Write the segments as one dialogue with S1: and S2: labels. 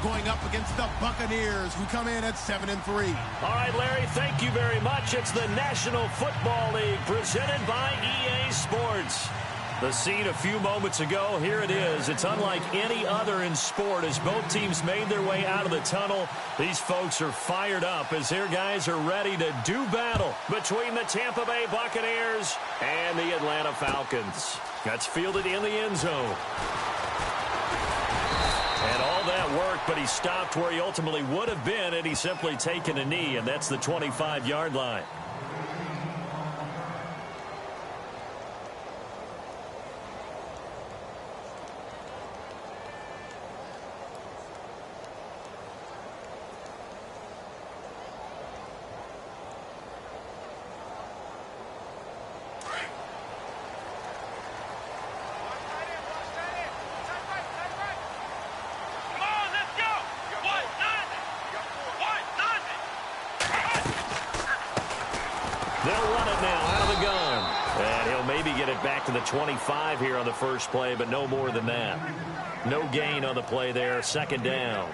S1: going up against the Buccaneers, who come in at 7-3.
S2: All right, Larry, thank you very much. It's the National Football League presented by EA Sports. The scene a few moments ago, here it is. It's unlike any other in sport as both teams made their way out of the tunnel. These folks are fired up as their guys are ready to do battle between the Tampa Bay Buccaneers and the Atlanta Falcons. That's fielded in the end zone. And all that worked, but he stopped where he ultimately would have been had he simply taken a knee, and that's the 25-yard line. Back to the 25 here on the first play, but no more than that. No gain on the play there, second down.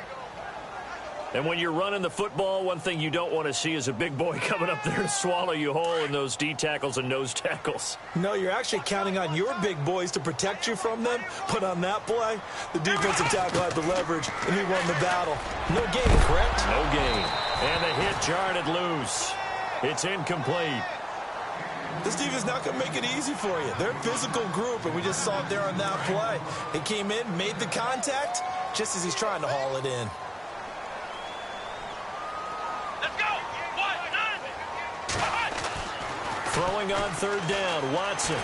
S2: And when you're running the football, one thing you don't want to see is a big boy coming up there and swallow you whole in those D tackles and nose tackles.
S3: No, you're actually counting on your big boys to protect you from them, but on that play, the defensive tackle had the leverage, and he won the battle. No gain, correct?
S2: No gain. And the hit jarred it loose. It's incomplete.
S3: This defense is not going to make it easy for you. They're a physical group, and we just saw it there on that play. He came in, made the contact, just as he's trying to haul it in.
S4: Let's go!
S2: Throwing on third down, Watson.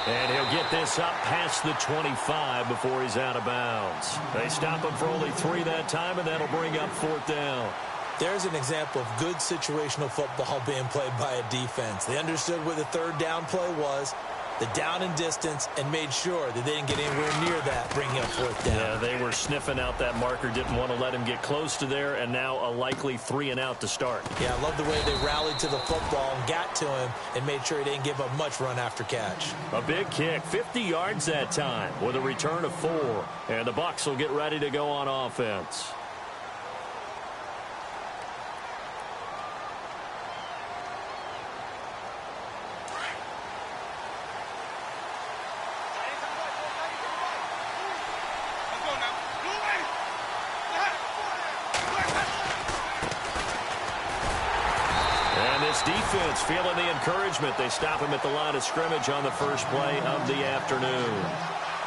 S2: And he'll get this up past the 25 before he's out of bounds. They stop him for only 3 that time, and that'll bring up fourth down.
S3: There's an example of good situational football being played by a defense. They understood where the third down play was, the down and distance, and made sure that they didn't get anywhere near that, bringing up fourth down.
S2: Yeah, they were sniffing out that marker, didn't want to let him get close to there, and now a likely 3 and out to start.
S3: Yeah, I love the way they rallied to the football and got to him and made sure he didn't give up much run after catch.
S2: A big kick, 50 yards that time with a return of 4, and the Bucs will get ready to go on offense. Defense feeling the encouragement. They stop him at the line of scrimmage on the first play of the afternoon.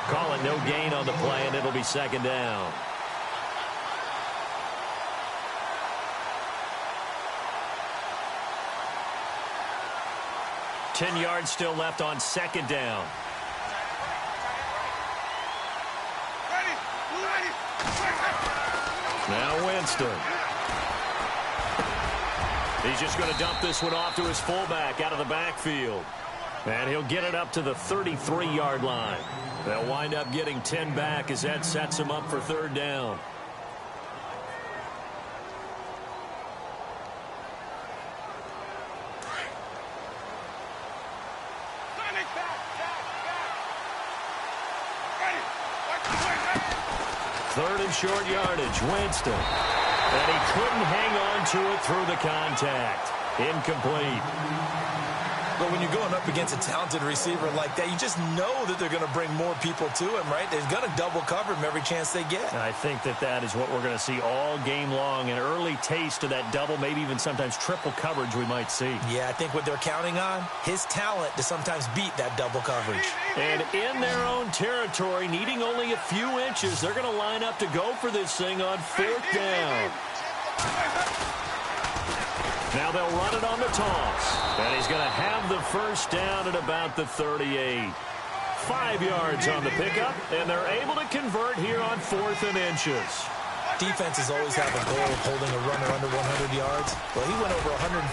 S2: Call it no gain on the play, and it'll be second down. Ten yards still left on second down. Now Winston. He's just going to dump this one off to his fullback out of the backfield. And he'll get it up to the 33-yard line. They'll wind up getting 10 back as that sets him up for third down. Third and short yardage, Winston. And he couldn't hang on to it through the contact. Incomplete.
S3: But when you're going up against a talented receiver like that, you just know that they're going to bring more people to him, right? They're going to double cover him every chance they get.
S2: I think that is what we're going to see all game long. An early taste of that double, maybe even sometimes triple coverage we might see.
S3: Yeah, I think what they're counting on, his talent to sometimes beat that double coverage.
S2: And in their own territory, needing only a few inches, they're going to line up to go for this thing on fourth down. Now they'll run it on the toss. And he's going to have the first down at about the 38. 5 yards on the pickup, and they're able to convert here on 4th and inches.
S3: Defenses always have a goal of holding a runner under 100 yards. Well, he went over 150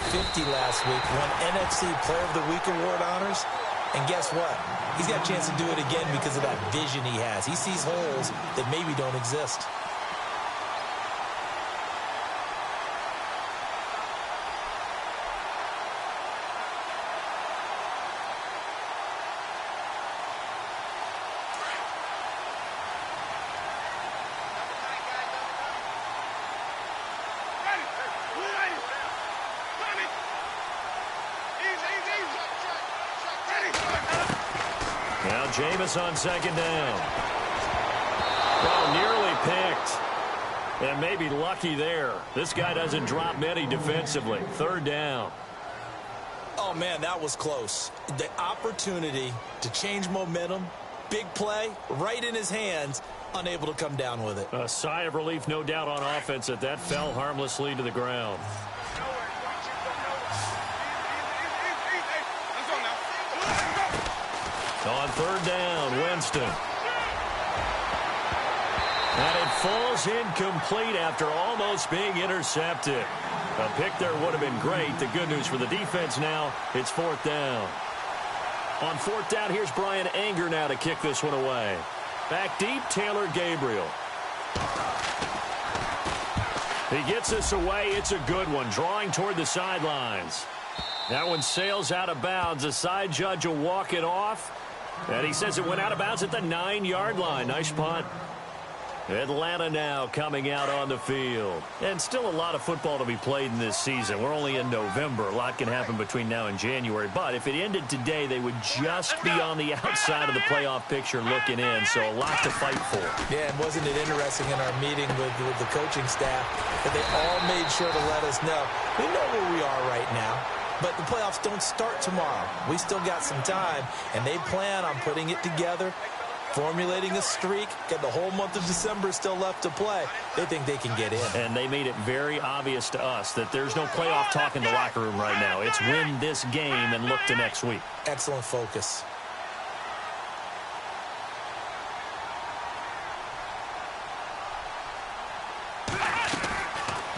S3: last week, won NFC Player of the Week award honors. And guess what? He's got a chance to do it again because of that vision he has. He sees holes that maybe don't exist.
S2: Now Jameis on second down. Well, nearly picked. And maybe lucky there. This guy doesn't drop many defensively. Third down.
S3: Oh, man, that was close. The opportunity to change momentum, big play, right in his hands, unable to come down with it.
S2: A sigh of relief, no doubt, on offense that fell harmlessly to the ground. On third down, Winston. And it falls incomplete after almost being intercepted. A pick there would have been great. The good news for the defense now, it's fourth down. On fourth down, here's Brian Anger now to kick this one away. Back deep, Taylor Gabriel. He gets this away. It's a good one, drawing toward the sidelines. That one sails out of bounds. The side judge will walk it off. And he says it went out of bounds at the 9-yard line. Nice punt. Atlanta now coming out on the field. And still a lot of football to be played in this season. We're only in November. A lot can happen between now and January. But if it ended today, they would just be on the outside of the playoff picture looking in. So a lot to fight for.
S3: Yeah, and wasn't it interesting in our meeting with the coaching staff that they all made sure to let us know, we know where we are right now. But the playoffs don't start tomorrow. We still got some time, and they plan on putting it together, formulating a streak, got the whole month of December still left to play. They think they can get in.
S2: And they made it very obvious to us that there's no playoff talk in the locker room right now. It's win this game and look to next week.
S3: Excellent focus.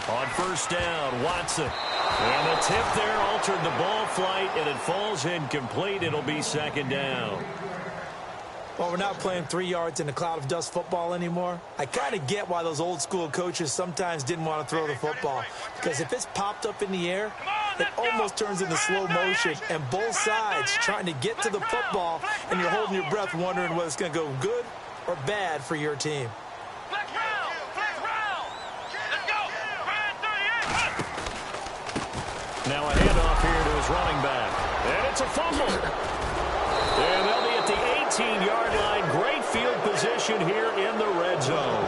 S2: On first down, Watson. And the tip there altered the ball flight, and it falls incomplete. It'll be second down.
S3: Well, we're not playing 3 yards in a cloud of dust football anymore. I kind of get why those old school coaches sometimes didn't want to throw the football. Because if it's popped up in the air, it almost turns into slow motion. And both sides trying to get to the football, and you're holding your breath wondering whether it's going to go good or bad for your team.
S2: Now a handoff here to his running back. And it's a fumble. And they'll be at the 18-yard line. Great field position here in the red zone.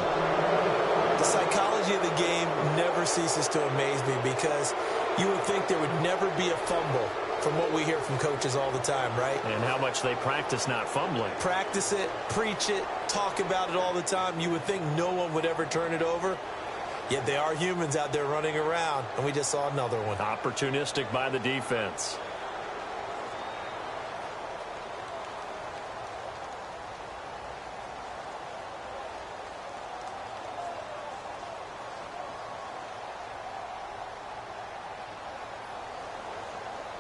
S3: The psychology of the game never ceases to amaze me because you would think there would never be a fumble from what we hear from coaches all the time, right?
S2: And how much they practice not fumbling.
S3: Practice it, preach it, talk about it all the time. You would think no one would ever turn it over. Yet they are humans out there running around, and we just saw another one.
S2: Opportunistic by the defense.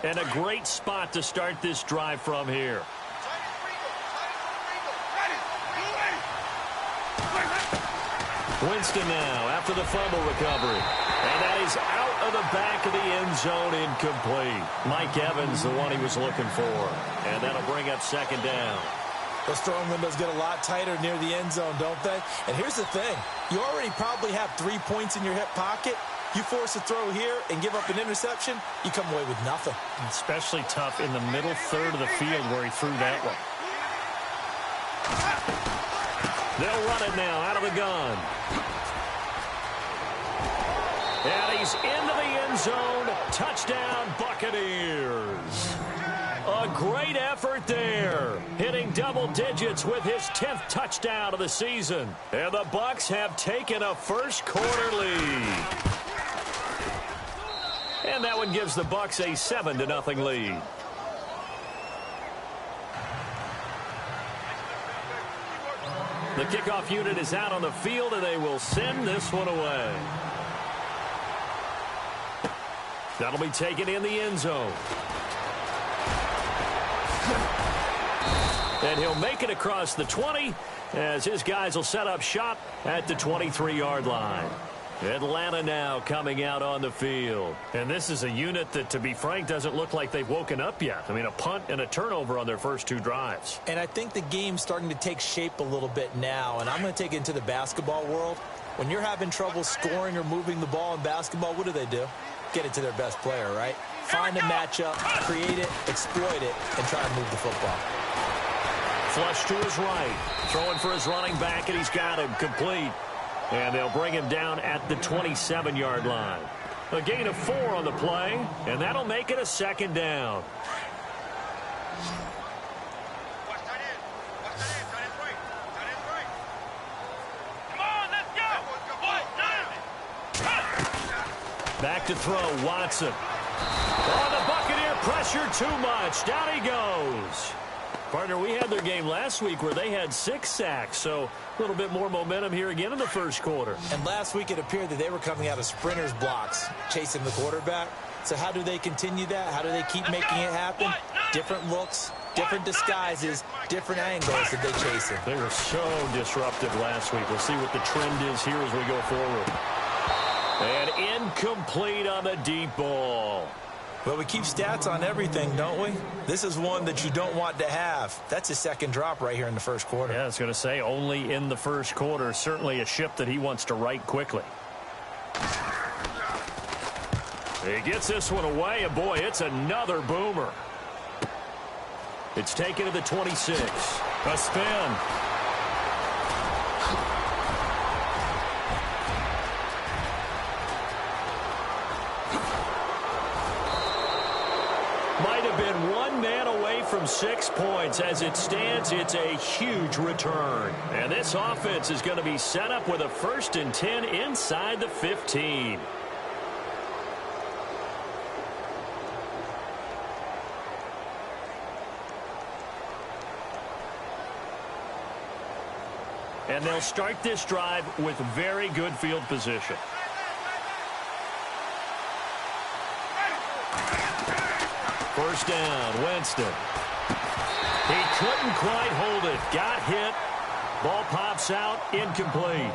S2: And a great spot to start this drive from here. Winston now after the fumble recovery. And that is out of the back of the end zone, incomplete. Mike Evans, the one he was looking for. And that'll bring up second down.
S3: Those throwing windows get a lot tighter near the end zone, don't they? And here's the thing. You already probably have 3 points in your hip pocket. You force a throw here and give up an interception, you come away with nothing.
S2: Especially tough in the middle third of the field where he threw that one. They'll run it now out of the gun. And he's into the end zone. Touchdown, Buccaneers. A great effort there. Hitting double digits with his 10th touchdown of the season. And the Bucs have taken a first quarter lead. And that one gives the Bucs a 7-0 lead. The kickoff unit is out on the field, and they will send this one away. That'll be taken in the end zone. And he'll make it across the 20 as his guys will set up shop at the 23-yard line. Atlanta now coming out on the field. And this is a unit that, to be frank, doesn't look like they've woken up yet. I mean, a punt and a turnover on their first 2 drives.
S3: And I think the game's starting to take shape a little bit now. And I'm going to take it into the basketball world. When you're having trouble scoring or moving the ball in basketball, what do? Get it to their best player, right? Find a matchup, create it, exploit it, and try to move the football.
S2: Flush to his right. Throwing for his running back, and he's got him complete. And they'll bring him down at the 27-yard line. A gain of 4 on the play, and that'll make it a second down. Back to throw, Watson. Oh, the Buccaneer pressure too much. Down he goes. Partner, we had their game last week where they had 6 sacks, so a little bit more momentum here again in the first quarter.
S3: And last week it appeared that they were coming out of sprinters blocks, chasing the quarterback. So how do they continue that? How do they keep making it happen? Different looks, different disguises, different angles that they chase it.
S2: They were so disruptive last week. We'll see what the trend is here as we go forward. And incomplete on the deep ball.
S3: Well, we keep stats on everything, don't we? This is one that you don't want to have. That's his second drop right here in the first quarter.
S2: Yeah, I was going to say only in the first quarter. Certainly a ship that he wants to right quickly. He gets this one away, and boy, it's another boomer. It's taken to the 26. A spin. Might have been one man away from 6 points. As it stands, it's a huge return. And this offense is going to be set up with a 1st and 10 inside the 15. And they'll start this drive with very good field position. First down, Winston. He couldn't quite hold it. Got hit. Ball pops out, incomplete.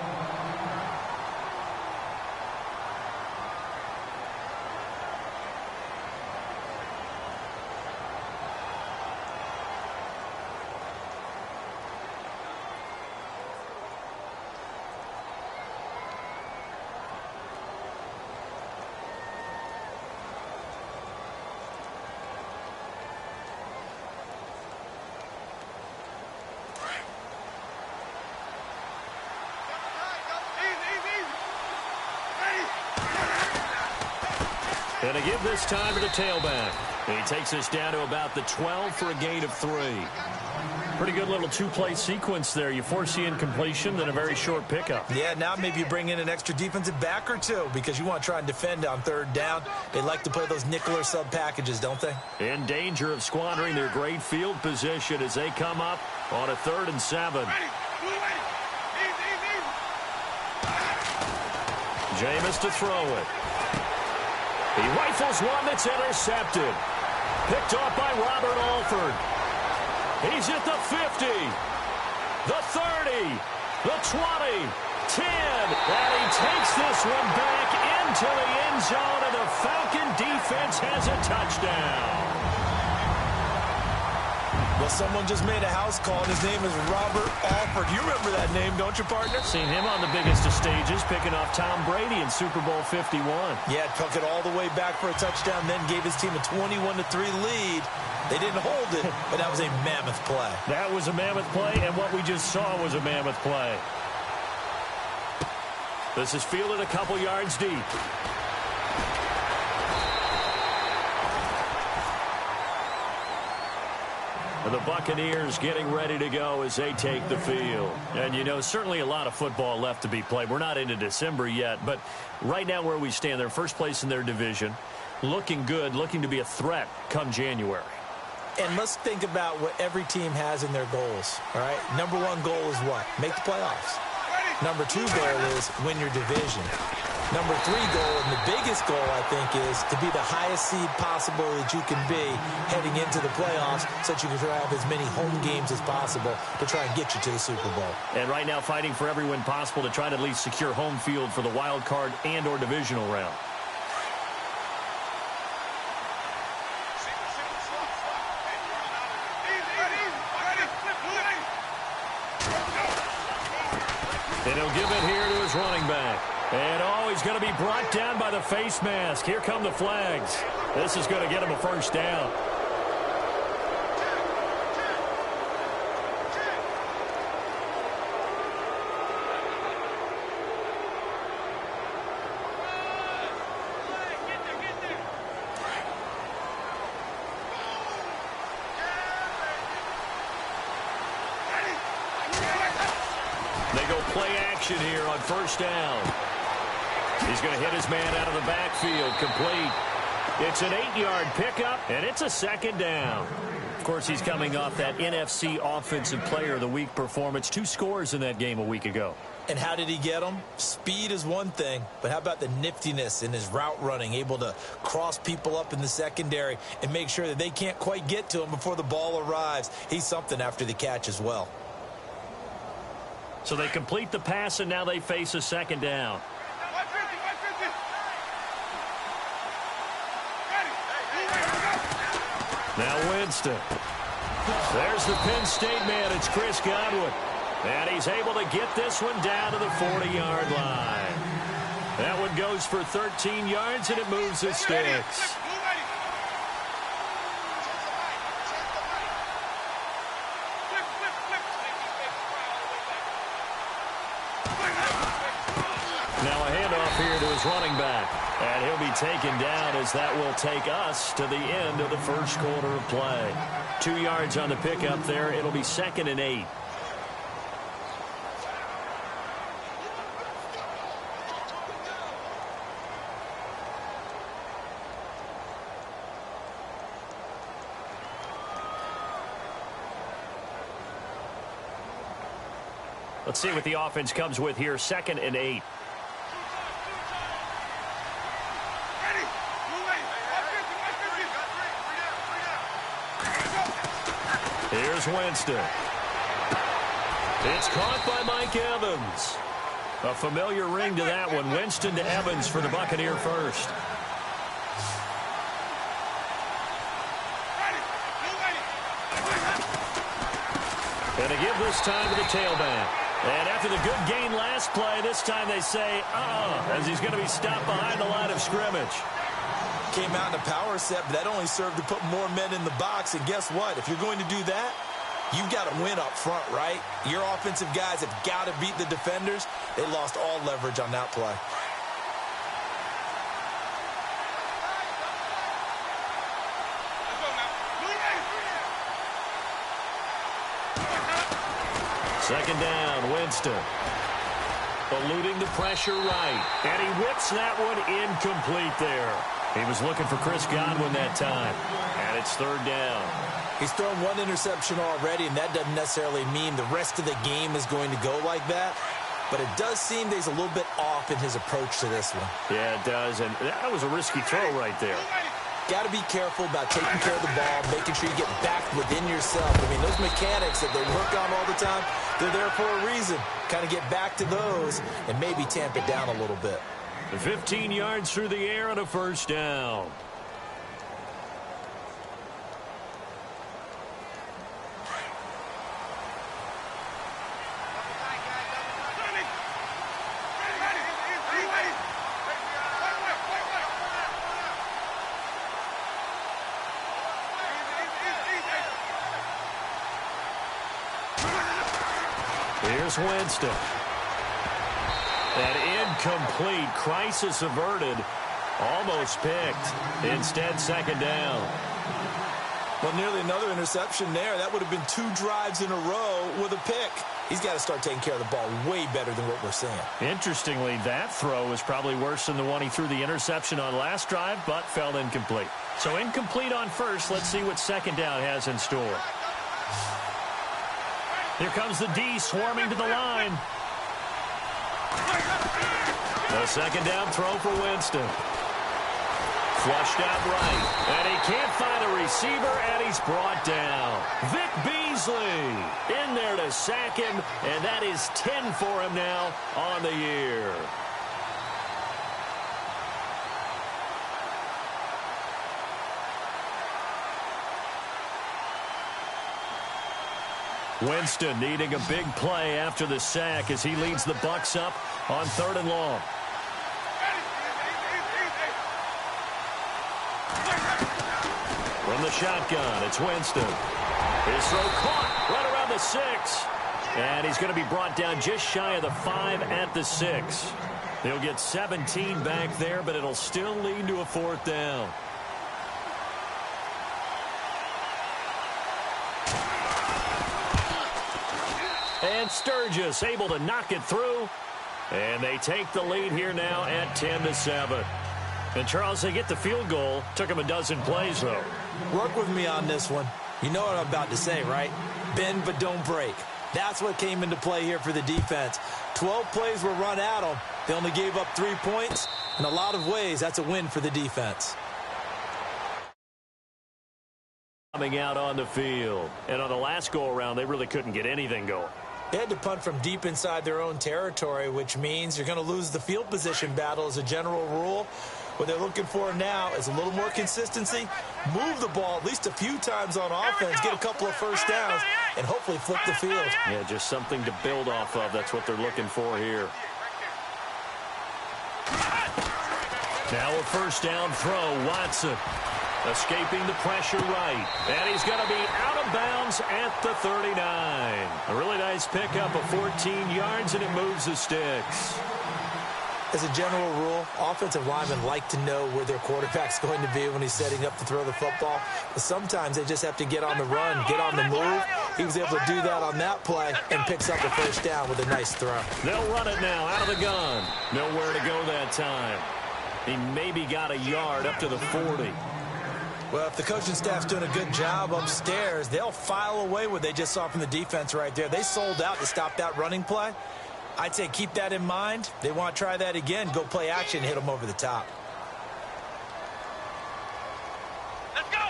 S2: And to give this time to the tailback. He takes us down to about the 12 for a gain of 3. Pretty good little 2-play sequence there. You force the incompletion, then a very short pickup.
S3: Yeah, now maybe you bring in an extra defensive back or two because you want to try and defend on 3rd down. They like to play those nickel or sub packages, don't they?
S2: In danger of squandering their great field position as they come up on a 3rd and 7. Jameis to throw it. He rifles one that's intercepted. Picked off by Robert Alford. He's at the 50, the 30, the 20, 10. And he takes this one back into the end zone, and the Falcon defense has a touchdown.
S3: Well, someone just made a house call, and his name is Robert Alford. You remember that name, don't you, partner?
S2: Seen him on the biggest of stages, picking off Tom Brady in Super Bowl 51.
S3: Yeah, took it all the way back for a touchdown, then gave his team a 21-3 lead. They didn't hold it, but that was a mammoth play.
S2: That was a mammoth play, and what we just saw was a mammoth play. This is fielded a couple yards deep. The Buccaneers getting ready to go as they take the field. And, you know, certainly a lot of football left to be played. We're not into December yet, but right now where we stand, they're first place in their division, looking good, looking to be a threat come January.
S3: And let's think about what every team has in their goals, all right? Number 1 goal is what? Make the playoffs. Number 2 goal is win your division. Number 3 goal, and the biggest goal, I think, is to be the highest seed possible that you can be heading into the playoffs so that you can have as many home games as possible to try and get you to the Super Bowl.
S2: And right now fighting for every win possible to try to at least secure home field for the wild card and or divisional round. And he'll give it here to his running back. And, oh, he's going to be brought down by the face mask. Here come the flags. This is going to get him a first down. go play action here on first down. He's going to hit his man out of the backfield, complete. It's an 8-yard pickup, and it's a second down. Of course, he's coming off that NFC Offensive Player of the Week performance. 2 scores in that game a week ago.
S3: And how did he get them? Speed is one thing, but how about the niftiness in his route running, able to cross people up in the secondary and make sure that they can't quite get to him before the ball arrives. He's something after the catch as well.
S2: So they complete the pass, and now they face a second down. Now Winston. There's the Penn State man. It's Chris Godwin. And he's able to get this one down to the 40-yard line. That one goes for 13 yards, and it moves the sticks. Now a handoff here to his running back. And he'll be taken down as that will take us to the end of the first quarter of play. 2 yards on the pickup there. It'll be 2nd and 8. Let's see what the offense comes with here. 2nd and 8. Here's Winston. It's caught by Mike Evans. A familiar ring to that one. Winston to Evans for the Buccaneer first. And to give this time to the tailback. And after the good gain last play, this time they say, as he's going to be stopped behind the line of scrimmage.
S3: Came out in a power set, but that only served to put more men in the box. And guess what? If you're going to do that, you've got to win up front, right? Your offensive guys have got to beat the defenders. They lost all leverage on that play.
S2: Second down, Winston. Eluding the pressure right. And he whips that one incomplete there. He was looking for Chris Godwin that time. And it's 3rd down.
S3: He's thrown 1 interception already, and that doesn't necessarily mean the rest of the game is going to go like that. But it does seem that he's a little bit off in his approach to this one.
S2: Yeah, it does. And that was a risky throw right there.
S3: Got to be careful about taking care of the ball, making sure you get back within yourself. I mean, those mechanics that they work on all the time, they're there for a reason. Kind of get back to those and maybe tamp it down a little bit.
S2: 15 yards through the air and a first down. Here's Winston. An incomplete, crisis averted, almost picked. Instead, 2nd down.
S3: Well, nearly another interception there. That would have been 2 drives in a row with a pick. He's got to start taking care of the ball way better than what we're seeing.
S2: Interestingly, that throw was probably worse than the one he threw the interception on last drive, but fell incomplete. So incomplete on first. Let's see what 2nd down has in store. Here comes the D swarming to the line. A 2nd down throw for Winston. Flushed out right. And he can't find a receiver, and he's brought down. Vic Beasley in there to sack him, and that is 10 for him now on the year. Winston needing a big play after the sack as he leads the Bucs up on 3rd and long. From the shotgun, it's Winston. His throw caught right around the 6. And he's going to be brought down just shy of the 5 at the 6. They'll get 17 back there, but it'll still lead to a 4th down. And Sturgis able to knock it through. And they take the lead here now at 10-7. And, Charles, they get the field goal. Took them a dozen plays, though.
S3: Work with me on this one. You know what I'm about to say, right? Bend but don't break. That's what came into play here for the defense. 12 plays were run at them. They only gave up 3 points. In a lot of ways, that's a win for the defense.
S2: Coming out on the field. And on the last go-around, they really couldn't get anything going.
S3: They had to punt from deep inside their own territory, which means you're going to lose the field position battle as a general rule. What they're looking for now is a little more consistency, move the ball at least a few times on offense, get a couple of first downs, and hopefully flip the field.
S2: Yeah, just something to build off of. That's what they're looking for here. Now a first down throw, Watson. Escaping the pressure right. And he's going to be out of bounds at the 39. A really nice pickup of 14 yards, and it moves the sticks.
S3: As a general rule, offensive linemen like to know where their quarterback's going to be when he's setting up to throw the football. But sometimes they just have to get on the run, get on the move. He was able to do that on that play and picks up a first down with a nice throw.
S2: They'll run it now out of the gun. Nowhere to go that time. He maybe got a yard up to the 40.
S3: Well, if the coaching staff's doing a good job upstairs, they'll file away what they just saw from the defense right there. They sold out to stop that running play. I'd say keep that in mind. They want to try that again. Go play action, hit them over the top.
S2: Let's go!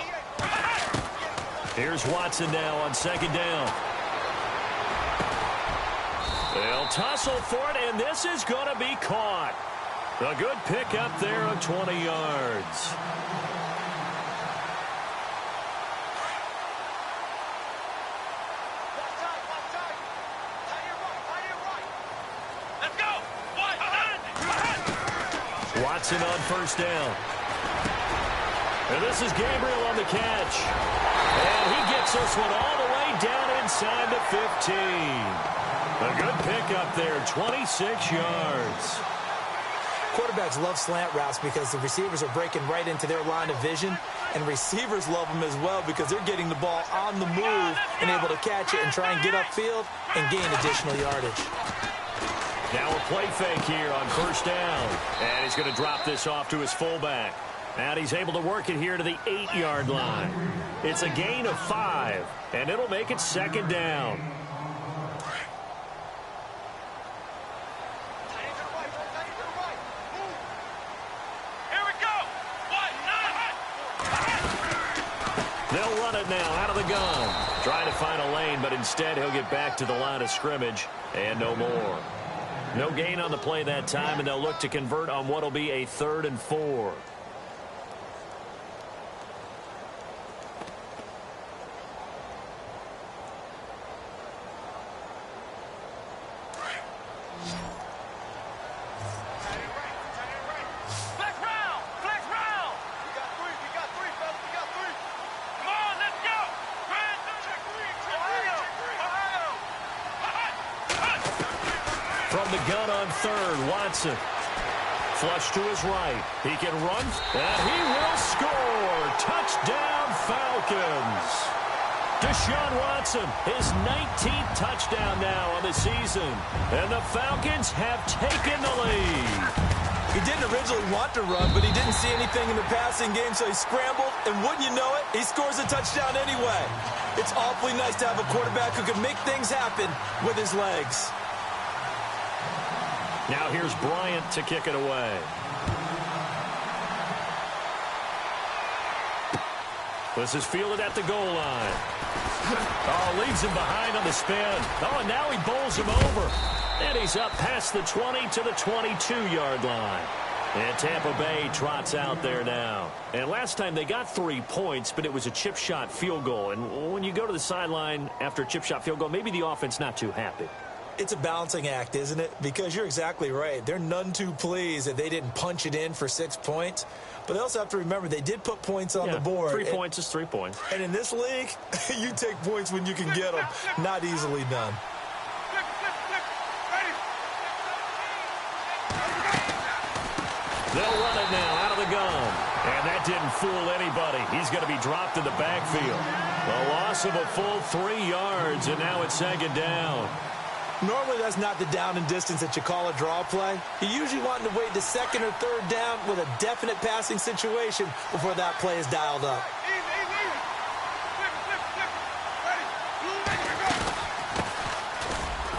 S2: Here's Watson now on second down. They'll tussle for it, and this is going to be caught. A good pickup there of 20 yards. Watson on first down. And this is Gabriel on the catch. And he gets this one all the way down inside the 15. A good pickup there, 26 yards.
S3: Quarterbacks love slant routes because the receivers are breaking right into their line of vision, and receivers love them as well because they're getting the ball on the move and able to catch it and try and get upfield and gain additional yardage.
S2: Now a play fake here on first down. And he's going to drop this off to his fullback. And he's able to work it here to the 8-yard line. It's a gain of 5, and it'll make it second down. They'll run it now out of the gun. Trying to find a lane, but instead he'll get back to the line of scrimmage and no more. No gain on the play that time, and they'll look to convert on what will be a 3rd and 4. From the gun on third, Watson. Flush to his right. He can run, and he will score. Touchdown, Falcons. Deshaun Watson, his 19th touchdown now on the season. And the Falcons have taken the lead.
S3: He didn't originally want to run, but he didn't see anything in the passing game, so he scrambled, and wouldn't you know it, he scores a touchdown anyway. It's awfully nice to have a quarterback who can make things happen with his legs.
S2: Now here's Bryant to kick it away. This is fielded at the goal line. Oh, leaves him behind on the spin. Oh, and now he bowls him over. And he's up past the 20 to the 22-yard line. And Tampa Bay trots out there now. And last time they got 3 points, but it was a chip shot field goal. And when you go to the sideline after a chip shot field goal, maybe the offense not too happy.
S3: It's a balancing act, isn't it? Because you're exactly right. They're none too pleased that they didn't punch it in for 6 points. But they also have to remember they did put points on the board.
S2: 3 points is 3 points.
S3: And in this league, you take points when you can get them. Not easily done.
S2: They'll run it now out of the gun. And that didn't fool anybody. He's going to be dropped in the backfield. A loss of a full 3 yards, and now it's second down.
S3: Normally, that's not the down and distance that you call a draw play. You usually want to wait the second or third down with a definite passing situation before that play is dialed up.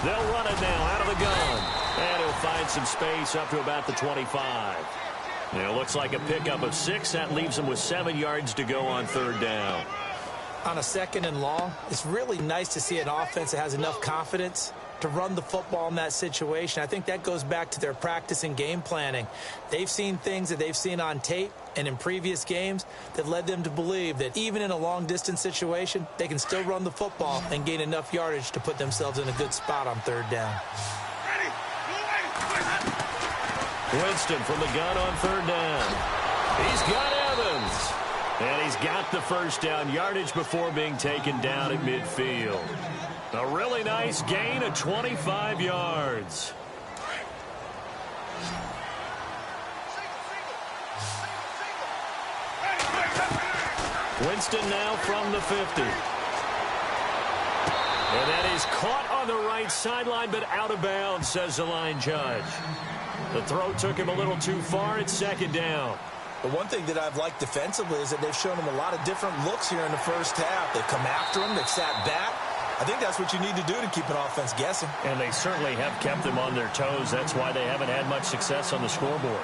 S2: They'll run it now out of the gun. And he'll find some space up to about the 25. It looks like a pickup of 6. That leaves him with 7 yards to go on third down.
S3: On a second and long, it's really nice to see an offense that has enough confidence to run the football in that situation. I think that goes back to their practice and game planning. They've seen things that they've seen on tape and in previous games that led them to believe that even in a long-distance situation, they can still run the football and gain enough yardage to put themselves in a good spot on third down.
S2: Winston from the gun on third down. He's got Evans. And he's got the first down yardage before being taken down at midfield. A really nice gain of 25 yards. Winston now from the 50. And that is caught on the right sideline, but out of bounds, says the line judge. The throw took him a little too far. It's second down.
S3: The one thing that I've liked defensively is that they've shown him a lot of different looks here in the first half. They've come after him. They've sat back. I think that's what you need to do to keep an offense guessing.
S2: And they certainly have kept them on their toes. That's why they haven't had much success on the scoreboard.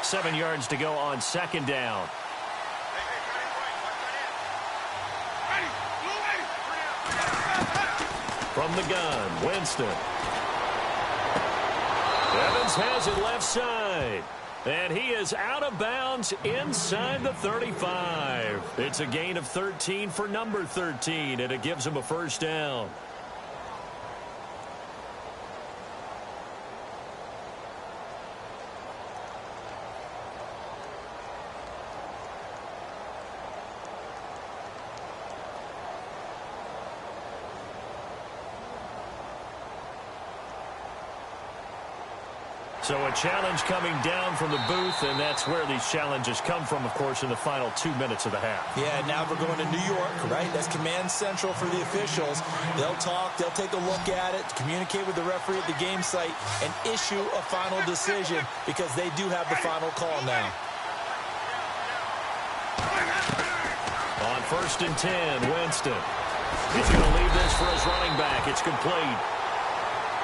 S2: Seven yards to go on second down. From the gun, Winston. Evans has it left side. And he is out of bounds inside the 35. It's a gain of 13 for number 13, and it gives him a first down. So a challenge coming down from the booth, and that's where these challenges come from, of course, in the final 2 minutes of the half.
S3: Yeah, now we're going to New York, right? That's command central for the officials. They'll talk, they'll take a look at it, communicate with the referee at the game site, and issue a final decision because they do have the final call now.
S2: On 1st and 10, Winston. He's going to leave this for his running back. It's complete.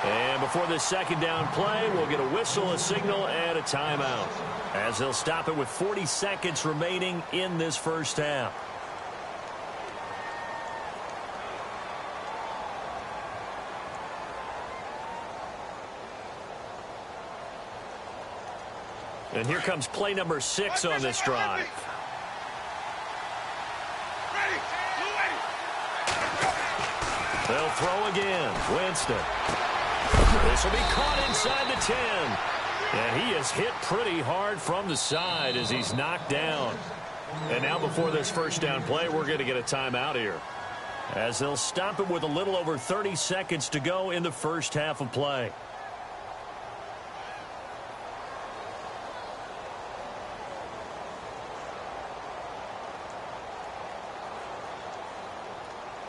S2: And before this second down play, we'll get a whistle, a signal, and a timeout, as they'll stop it with 40 seconds remaining in this first half. And here comes play number 6 on this drive. They'll throw again. Winston. This will be caught inside the 10. And he is hit pretty hard from the side as he's knocked down. And now before this first down play, we're going to get a timeout here, as they'll stop it with a little over 30 seconds to go in the first half of play.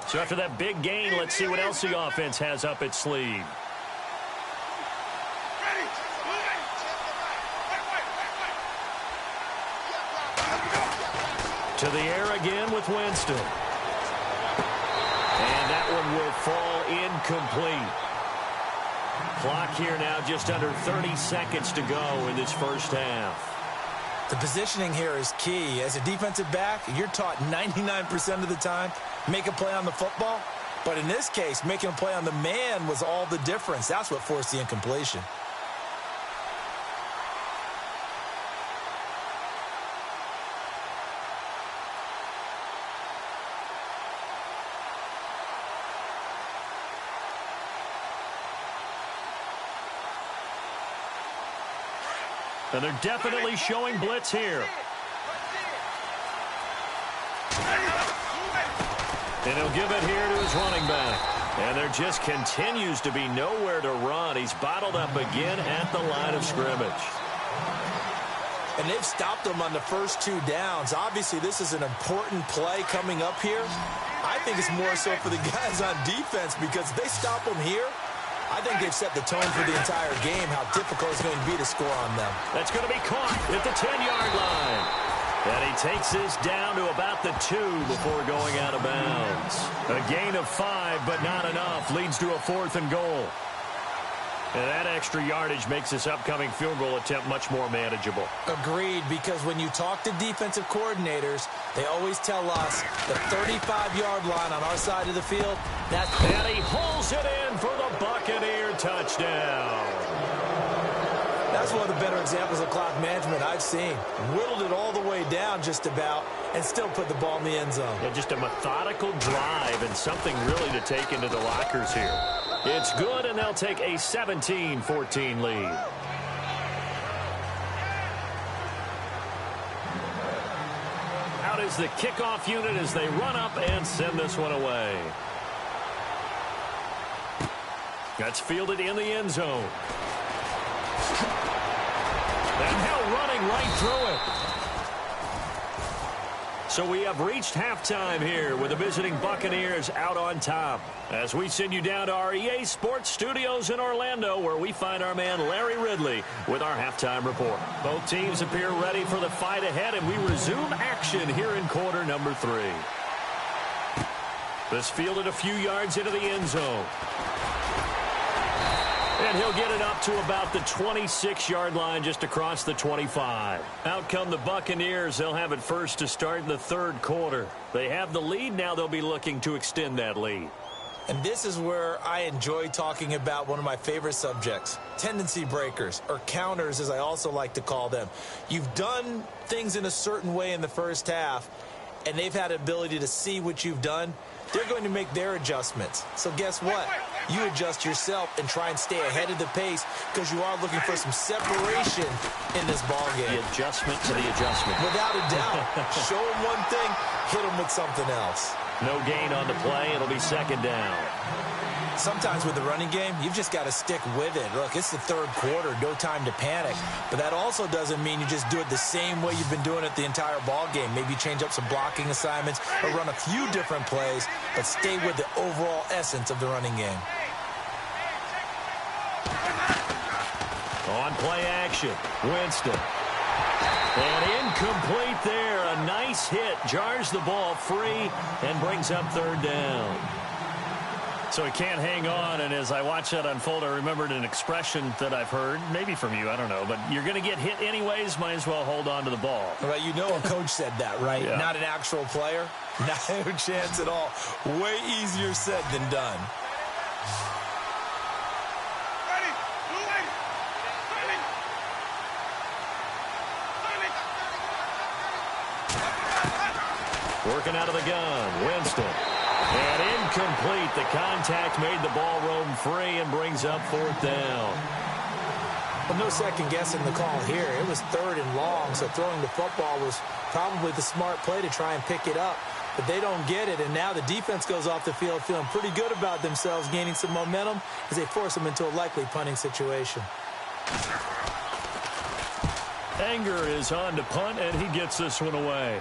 S2: So after that big gain, let's see what else the offense has up its sleeve. To the air again with Winston. And that one will fall incomplete. Clock here now just under 30 seconds to go in this first half.
S3: The positioning here is key. As a defensive back, you're taught 99% of the time, make a play on the football. But in this case, making a play on the man was all the difference. That's what forced the incompletion.
S2: And they're definitely showing blitz here. And he'll give it here to his running back. And there just continues to be nowhere to run. He's bottled up again at the line of scrimmage.
S3: And they've stopped him on the first 2 downs. Obviously, this is an important play coming up here. I think it's more so for the guys on defense because if they stop him here, I think they've set the tone for the entire game, how difficult it's going to be to score on them.
S2: That's going to be caught at the 10-yard line. And he takes this down to about the 2 before going out of bounds. A gain of 5, but not enough. Leads to a 4th and goal. And that extra yardage makes this upcoming field goal attempt much more manageable.
S3: Agreed, because when you talk to defensive coordinators, they always tell us the 35-yard line on our side of the field, that's...
S2: And he hauls it in for the Buccaneer touchdown.
S3: That's one of the better examples of clock management I've seen. Whittled it all the way down just about and still put the ball in the end zone.
S2: Yeah, just a methodical drive and something really to take into the lockers here. It's good, and they'll take a 17-14 lead. Out is the kickoff unit as they run up and send this one away. That's fielded in the end zone. And now running right through it. So we have reached halftime here with the visiting Buccaneers out on top. As we send you down to our EA Sports Studios in Orlando, where we find our man Larry Ridley with our halftime report. Both teams appear ready for the fight ahead, and we resume action here in quarter number 3. This fielded a few yards into the end zone. And he'll get it up to about the 26-yard line just across the 25. Out come the Buccaneers. They'll have it first to start in the 3rd quarter. They have the lead. Now they'll be looking to extend that lead.
S3: And this is where I enjoy talking about one of my favorite subjects, tendency breakers, or counters as I also like to call them. You've done things in a certain way in the first half, and they've had an ability to see what you've done. They're going to make their adjustments. So guess what? You adjust yourself and try and stay ahead of the pace because you are looking for some separation in this ball game.
S2: The adjustment to the adjustment.
S3: Without a doubt. Show them one thing, hit them with something else.
S2: No gain on the play. It'll be 2nd down.
S3: Sometimes with the running game, you've just got to stick with it. Look, it's the 3rd quarter, no time to panic. But that also doesn't mean you just do it the same way you've been doing it the entire ball game. Maybe change up some blocking assignments or run a few different plays, but stay with the overall essence of the running game.
S2: On play action, Winston. And incomplete there. A nice hit. Jars the ball free and brings up 3rd down. So he can't hang on, and as I watch that unfold, I remembered an expression that I've heard, maybe from you, I don't know, but you're going to get hit anyways, might as well hold on to the ball.
S3: Well, you know a coach said that, right?
S2: Yeah.
S3: Not an actual player. No chance at all. Way easier said than done.
S2: Working out of the gun, Winston. And incomplete. The contact made the ball roam free and brings up 4th down.
S3: Well, no second guessing the call here. It was 3rd and long, so throwing the football was probably the smart play to try and pick it up. But they don't get it, and now the defense goes off the field feeling pretty good about themselves, gaining some momentum as they force them into a likely punting situation.
S2: Anger is on to punt, and he gets this one away.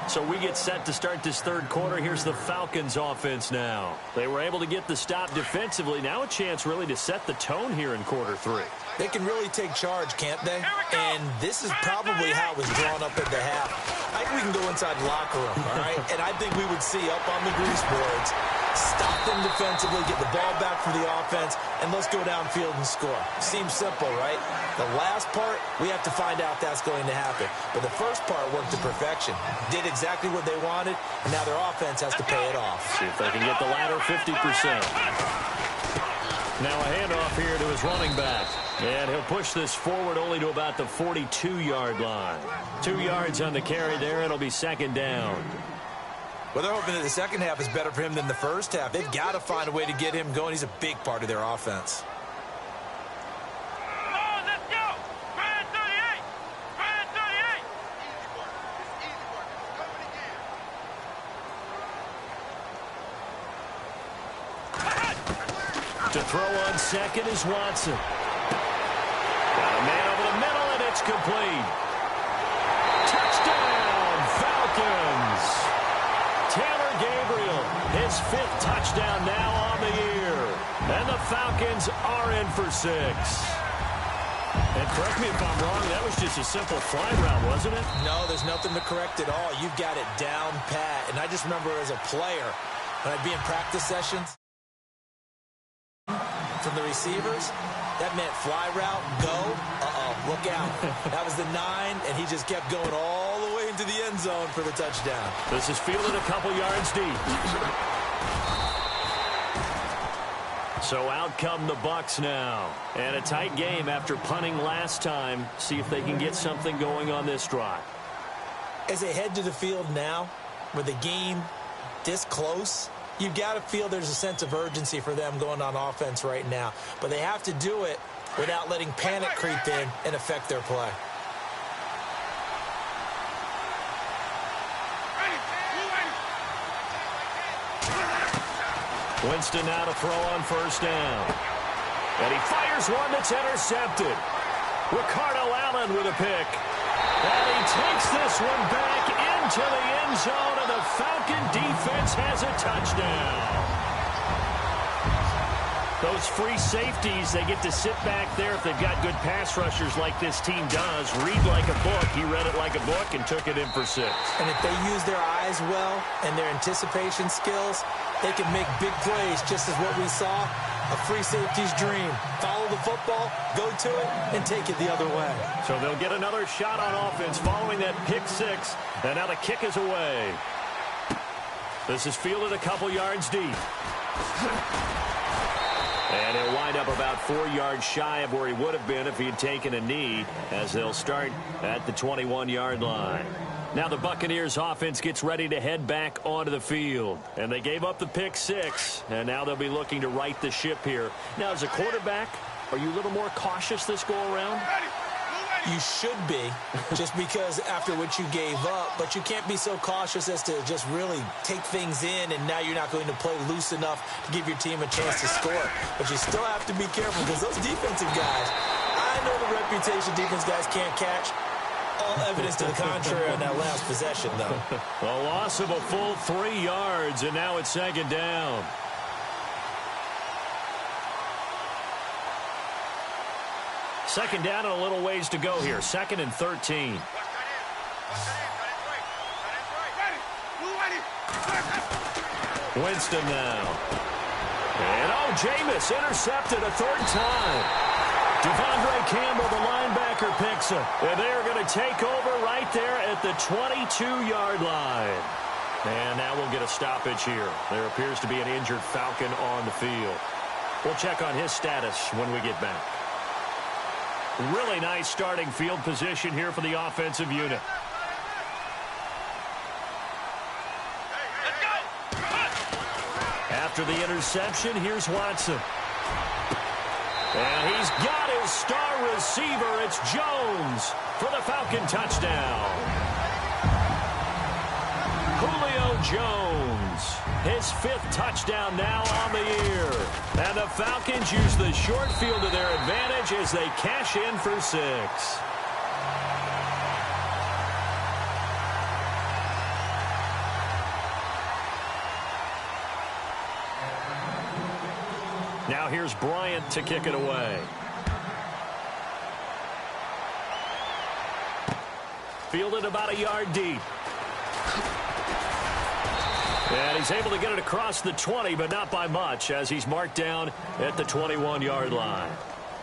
S2: So we get set to start this 3rd quarter. Here's the Falcons offense now. They were able to get the stop defensively. Now a chance really to set the tone here in quarter 3.
S3: They can really take charge, can't they? And this is probably how it was drawn up at the half. I think we can go inside the locker room, all right? And I think we would see up on the grease boards, stop them defensively, get the ball back for the offense, and let's go downfield and score. Seems simple, right? The last part, we have to find out that's going to happen. But the first part worked to perfection. Did exactly what they wanted, and now their offense has to pay it off.
S2: See if they can get the latter 50%. Now a handoff here to his running back. And he'll push this forward only to about the 42-yard line. 2 yards on the carry there. It'll be 2nd down.
S3: Well, they're hoping that the second half is better for him than the first half. They've got to find a way to get him going. He's a big part of their offense.
S2: To throw on second is Watson. Got a man over the middle, and it's complete. Touchdown, Falcons. Taylor Gabriel, his 5th touchdown now on the year. And the Falcons are in for 6. And correct me if I'm wrong, that was just a simple fly route, wasn't it?
S3: No, there's nothing to correct at all. You've got it down pat. And I just remember as a player, when I'd be in practice sessions, from the receivers, that meant fly route, go, look out. That was the 9, and he just kept going all the way into the end zone for the touchdown.
S2: This is fielded a couple yards deep. So out come the Bucs now. And a tight game after punting last time. See if they can get something going on this drive.
S3: As they head to the field now, with the game this close, you've got to feel there's a sense of urgency for them going on offense right now. But they have to do it without letting panic creep in and affect their play.
S2: Winston now to throw on first down. And he fires one that's intercepted. Ricardo Allen with a pick. And he takes this one back into the end zone, and the Falcon defense has a touchdown. Those free safeties, they get to sit back there if they've got good pass rushers like this team does. Read like a book. He read it like a book and took it in for 6.
S3: And if they use their eyes well and their anticipation skills, they can make big plays, just as what we saw, a free safety's dream. Follow the football, go to it, and take it the other way.
S2: So they'll get another shot on offense following that pick 6, and now the kick is away. This is fielded a couple yards deep. And he'll wind up about 4 yards shy of where he would have been if he had taken a knee, as they'll start at the 21-yard line. Now the Buccaneers offense gets ready to head back onto the field. And they gave up the pick 6, and now they'll be looking to right the ship here. Now, as a quarterback, are you a little more cautious this go-around?
S3: You should be, just because after what you gave up, but you can't be so cautious as to just really take things in, and now you're not going to play loose enough to give your team a chance to score. But you still have to be careful, because those defensive guys, I know the reputation defense guys can't catch. All evidence to the contrary on that last possession, though.
S2: A loss of a full 3 yards, and now it's second down. Second down and a little ways to go here. 2nd and 13. Winston now. And Jameis intercepted a 3rd time. Devondre Campbell, the linebacker, picks him. And they're going to take over right there at the 22-yard line. And now we'll get a stoppage here. There appears to be an injured Falcon on the field. We'll check on his status when we get back. Really nice starting field position here for the offensive unit. After the interception, here's Watson. And he's got his star receiver. It's Jones for the Falcon touchdown. Julio Jones, his 5th touchdown now on the year. And the Falcons use the short field to their advantage as they cash in for 6. Now here's Bryant to kick it away. Fielded about a yard deep. And he's able to get it across the 20, but not by much, as he's marked down at the 21-yard line.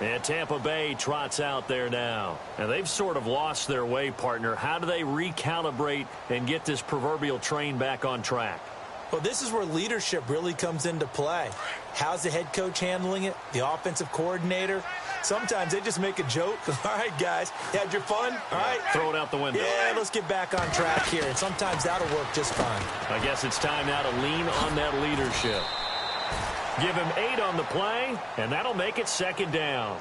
S2: And Tampa Bay trots out there now. And they've sort of lost their way, partner. How do they recalibrate and get this proverbial train back on track?
S3: Well, this is where leadership really comes into play. How's the head coach handling it? The offensive coordinator? Sometimes they just make a joke. All right, guys, you had your fun? All right.
S2: Throw it out the window.
S3: Yeah, let's get back on track here. And sometimes that'll work just fine.
S2: I guess it's time now to lean on that leadership. Give him 8 on the play, and that'll make it second down.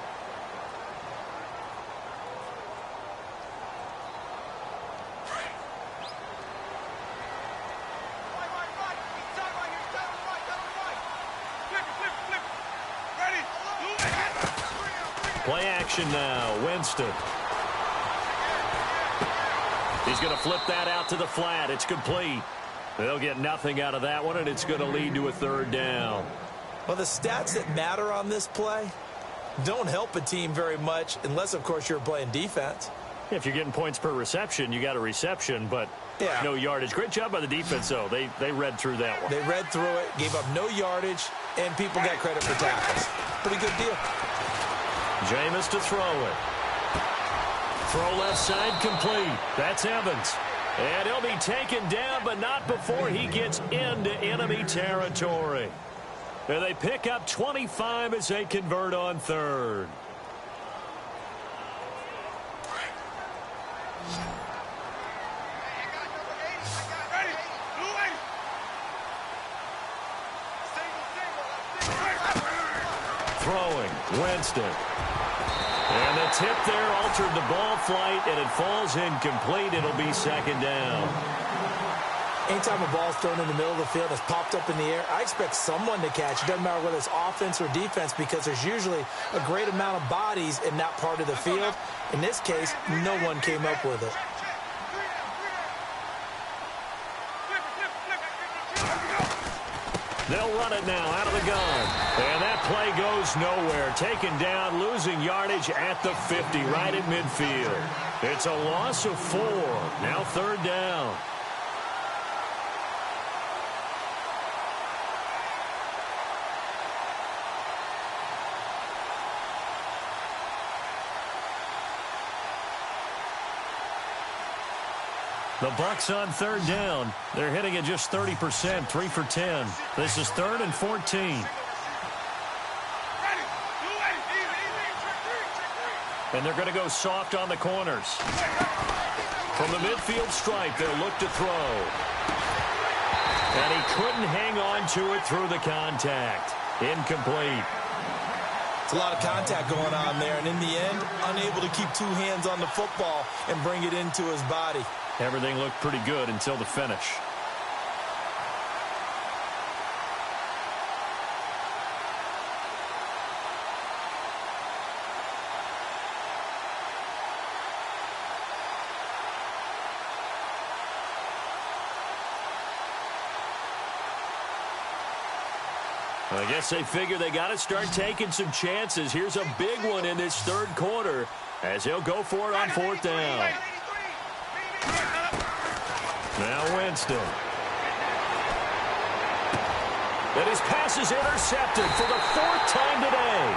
S2: Play action now. Winston. He's going to flip that out to the flat. It's complete. They'll get nothing out of that one, and it's going to lead to a third down.
S3: Well, the stats that matter on this play don't help a team very much unless, of course, you're playing defense.
S2: If you're getting points per reception, you got a reception, but no yardage. Great job by the defense, though. They read through that one.
S3: They read through it, gave up no yardage, and people got credit for tackles. Pretty good deal.
S2: Jameis to throw it. Throw left side complete. That's Evans. And he'll be taken down, but not before he gets into enemy territory. And they pick up 25 as they convert on third. Throwing, Winston. And the tip there altered the ball flight, and it falls incomplete. It'll be second down.
S3: Anytime a ball's thrown in the middle of the field that's popped up in the air, I expect someone to catch. It doesn't matter whether it's offense or defense because there's usually a great amount of bodies in that part of the field. In this case, no one came up with it.
S2: They'll run it now out of the gun. And that play goes nowhere. Taken down, losing yardage at the 50, right at midfield. It's a loss of 4. Now third down. The Bucs on third down. They're hitting at just 30%, 3 for 10. This is 3rd and 14. And they're going to go soft on the corners. From the midfield stripe, they'll look to throw. And he couldn't hang on to it through the contact. Incomplete.
S3: It's a lot of contact going on there, and in the end, unable to keep 2 hands on the football and bring it into his body.
S2: Everything looked pretty good until the finish. I guess they figure they got to start taking some chances. Here's a big one in this third quarter as he'll go for it on 4th down. Now Winston. And his pass is intercepted for the 4th time today.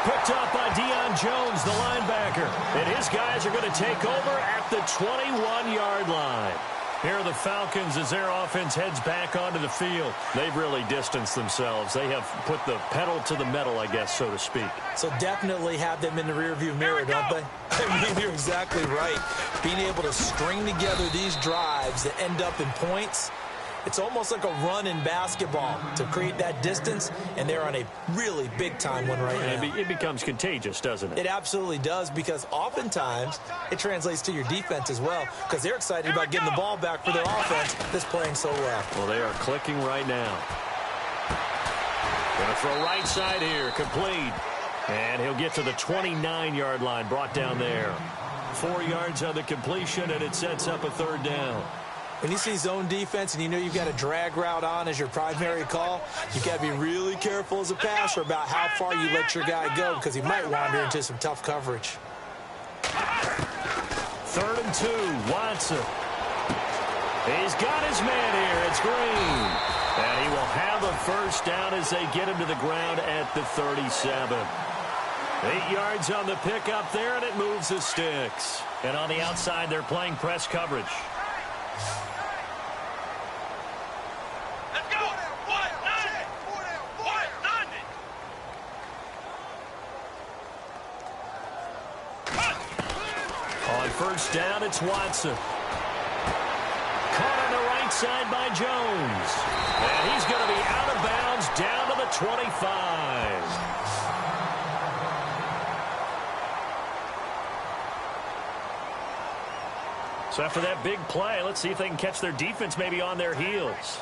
S2: Picked up by Deion Jones, the linebacker. And his guys are going to take over at the 21-yard line. Here are the Falcons as their offense heads back onto the field. They've really distanced themselves. They have put the pedal to the metal, I guess, so to speak.
S3: So definitely have them in the rearview mirror, don't they? I mean, you're exactly right. Being able to string together these drives that end up in points, it's almost like a run in basketball to create that distance, and they're on a really big-time one right now.
S2: It becomes contagious, doesn't it?
S3: It absolutely does, because oftentimes it translates to your defense as well, because they're excited about getting the ball back for their offense that's playing so well.
S2: Well, they are clicking right now. Going to throw right side here, complete. And he'll get to the 29-yard line, brought down there. 4 yards on the completion, and it sets up a third down.
S3: When you see zone defense and you know you've got a drag route on as your primary call, you've got to be really careful as a passer about how far you let your guy go because he might wander into some tough coverage.
S2: 3rd and 2, Watson. He's got his man here. It's Green. And he will have a first down as they get him to the ground at the 37. 8 yards on the pickup there, and it moves the sticks. And on the outside, they're playing press coverage. First down, it's Watson. Caught on the right side by Jones. And he's going to be out of bounds down to the 25. So after that big play, let's see if they can catch their defense maybe on their heels.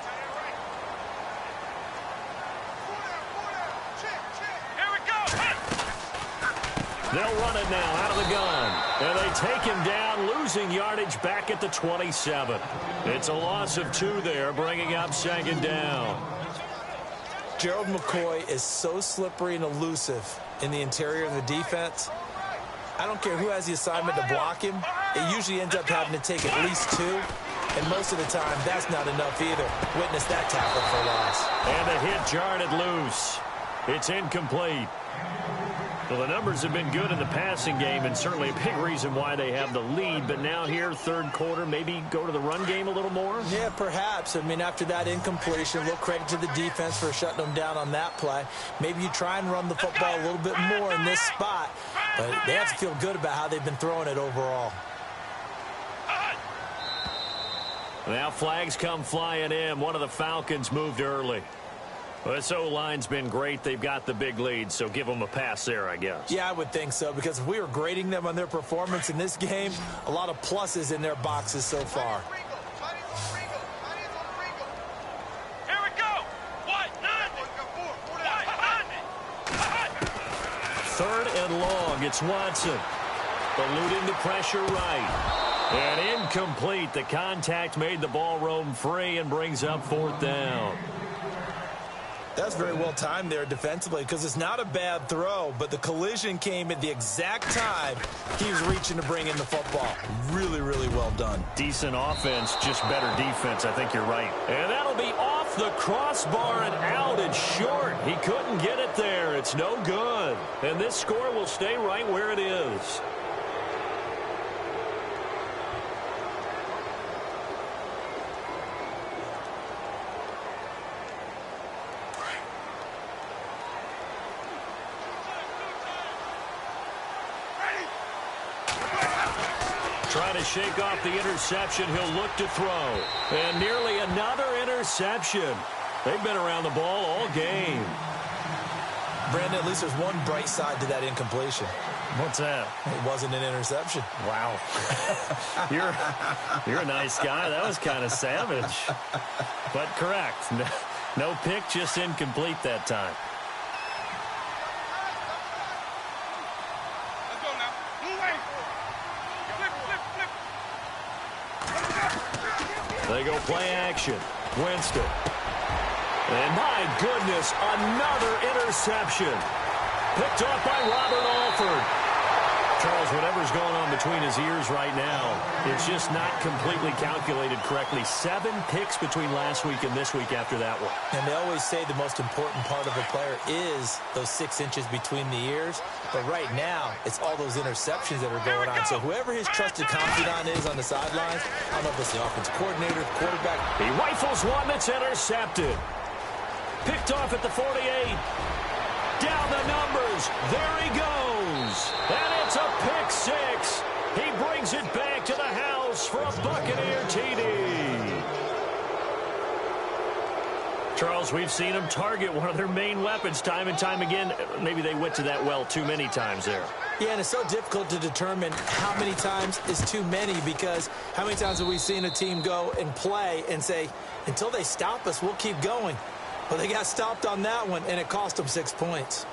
S2: They'll run it now out of the gun. And they take him down, losing yardage back at the 27. It's a loss of 2 there, bringing up 2nd down.
S3: Gerald McCoy is so slippery and elusive in the interior of the defense. I don't care who has the assignment to block him. It usually ends up having to take at least 2. And most of the time, that's not enough either. Witness that tackle for loss.
S2: And a hit jarred it loose. It's incomplete. Well, the numbers have been good in the passing game, and certainly a big reason why they have the lead. But now here, 3rd quarter, maybe go to the run game a little more?
S3: Yeah, perhaps. I mean, after that incompletion, a little credit to the defense for shutting them down on that play. Maybe you try and run the football a little bit more in this spot. But they have to feel good about how they've been throwing it overall.
S2: Now flags come flying in. One of the Falcons moved early. Well, this O-line's been great. They've got the big lead, so give them a pass there, I guess.
S3: Yeah, I would think so, because if we were grading them on their performance in this game, a lot of pluses in their boxes so far.
S4: Here we go.
S2: 3rd and long. It's Watson. Eluding the pressure right. And incomplete. The contact made the ball roam free and brings up 4th down.
S3: That's very well timed there defensively, because it's not a bad throw, but the collision came at the exact time he was reaching to bring in the football. Really, really well done.
S2: Decent offense, just better defense. I think you're right. And that'll be off the crossbar and out. It's short. He couldn't get it there. It's no good. And this score will stay right where it is. Trying to shake off the interception. He'll look to throw. And nearly another interception. They've been around the ball all game.
S3: Brandon, at least there's one bright side to that incompletion.
S2: What's that?
S3: It wasn't an interception.
S2: Wow. You're a nice guy. That was kind of savage. But correct. No pick, just incomplete that time. They go play action. Winston. And my goodness, another interception. Picked off by Robert Alford. Charles, whatever's going on between his ears right now, it's just not completely calculated correctly. 7 picks between last week and this week after that one.
S3: And they always say the most important part of a player is those 6 inches between the ears. But right now, it's all those interceptions that are going on. So whoever his trusted confidant is on the sidelines, I don't know if it's the offensive coordinator, the quarterback.
S2: He rifles one that's intercepted. Picked off at the 48. Down the numbers. There he goes. And it's a pick 6. He brings it back to the house for a Buccaneer TD. Charles, we've seen them target one of their main weapons time and time again. Maybe they went to that well too many times there.
S3: Yeah, and it's so difficult to determine how many times is too many, because how many times have we seen a team go and play and say, until they stop us, we'll keep going. Well, they got stopped on that one, and it cost them 6 points.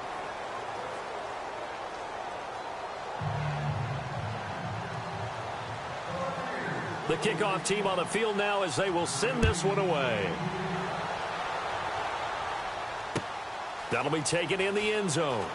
S2: The kickoff team on the field now as they will send this one away. That'll be taken in the end zone.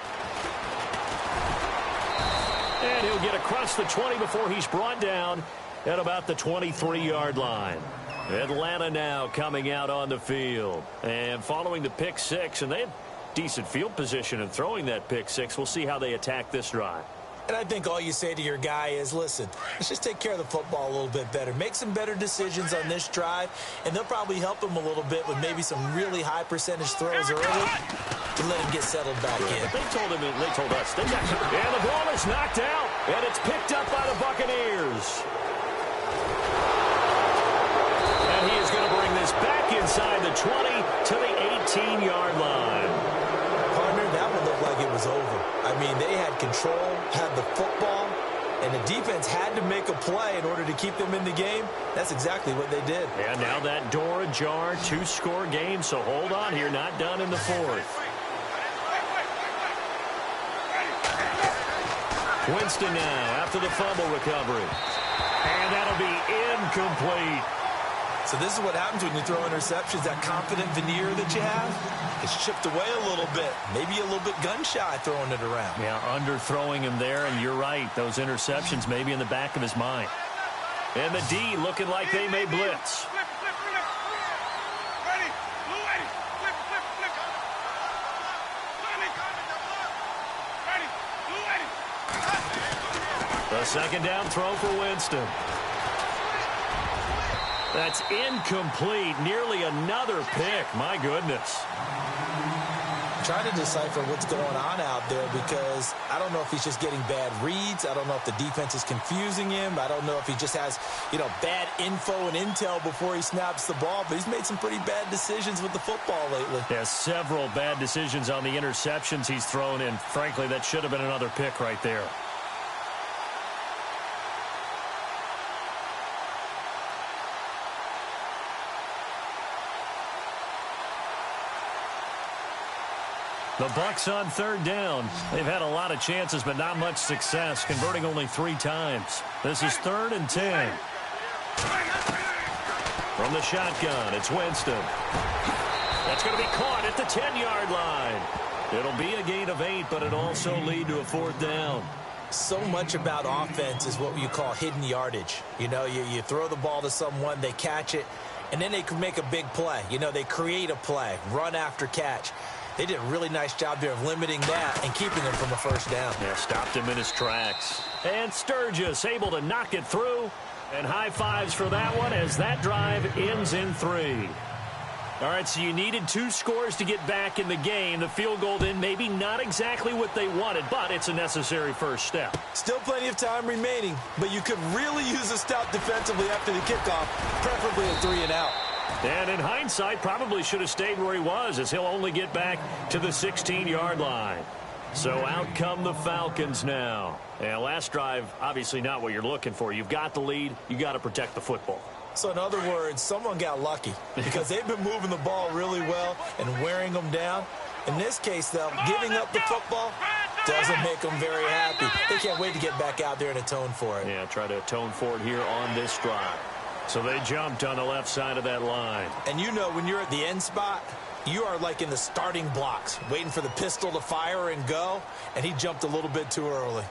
S2: And he'll get across the 20 before he's brought down at about the 23-yard line. Atlanta now coming out on the field. And following the pick 6, and they have decent field position in throwing that pick 6. We'll see how they attack this drive.
S3: And I think all you say to your guy is, listen, let's just take care of the football a little bit better. Make some better decisions on this drive, and they'll probably help him a little bit with maybe some really high percentage throws early to let him get settled back in.
S2: They told us. And the ball is knocked out, and it's picked up by the Buccaneers. And he is going to bring this back inside the 20 to the 18-yard line.
S3: Partner, that one looked like it was over. I mean, they had control, had the football, and the defense had to make a play in order to keep them in the game. That's exactly what they did.
S2: And now that door ajar, 2-score game, so hold on here, not done in the 4th. Winston now after the fumble recovery. And that'll be incomplete.
S3: So this is what happens when you throw interceptions. That confident veneer that you have, it's chipped away a little bit. Maybe a little bit gun-shy throwing it around.
S2: Yeah, underthrowing him there, and you're right. Those interceptions may be in the back of his mind. And the D looking like they may blitz. The second down throw for Winston. That's incomplete. Nearly another pick. My goodness.
S3: I'm trying to decipher what's going on out there because I don't know if he's just getting bad reads. I don't know if the defense is confusing him. I don't know if he just has, bad info and intel before he snaps the ball. But he's made some pretty bad decisions with the football lately.
S2: Yeah, several bad decisions on the interceptions he's thrown in. Frankly, that should have been another pick right there. The Bucs on third down. They've had a lot of chances, but not much success, converting only 3 times. This is 3rd and 10. From the shotgun, it's Winston. That's going to be caught at the 10-yard line. It'll be a gain of 8, but it'll also lead to a 4th down.
S3: So much about offense is what you call hidden yardage. You throw the ball to someone, they catch it, and then they can make a big play. They create a play, run after catch. They did a really nice job there of limiting that and keeping him from a first down.
S2: Yeah, stopped him in his tracks. And Sturgis able to knock it through. And high fives for that one as that drive ends in 3. All right, so you needed 2 scores to get back in the game. The field goal then maybe not exactly what they wanted, but it's a necessary first step.
S3: Still plenty of time remaining, but you could really use a stout defensively after the kickoff, preferably a 3-and-out.
S2: And in hindsight, probably should have stayed where he was as he'll only get back to the 16-yard line. So out come the Falcons now. And last drive, obviously not what you're looking for. You've got the lead. You got to protect the football.
S3: So in other words, someone got lucky because they've been moving the ball really well and wearing them down. In this case, though, giving up the football doesn't make them very happy. They can't wait to get back out there and atone for it.
S2: Yeah, try to atone for it here on this drive. So they jumped on the left side of that line.
S3: And when you're at the end spot, you are like in the starting blocks, waiting for the pistol to fire and go, and he jumped a little bit too early.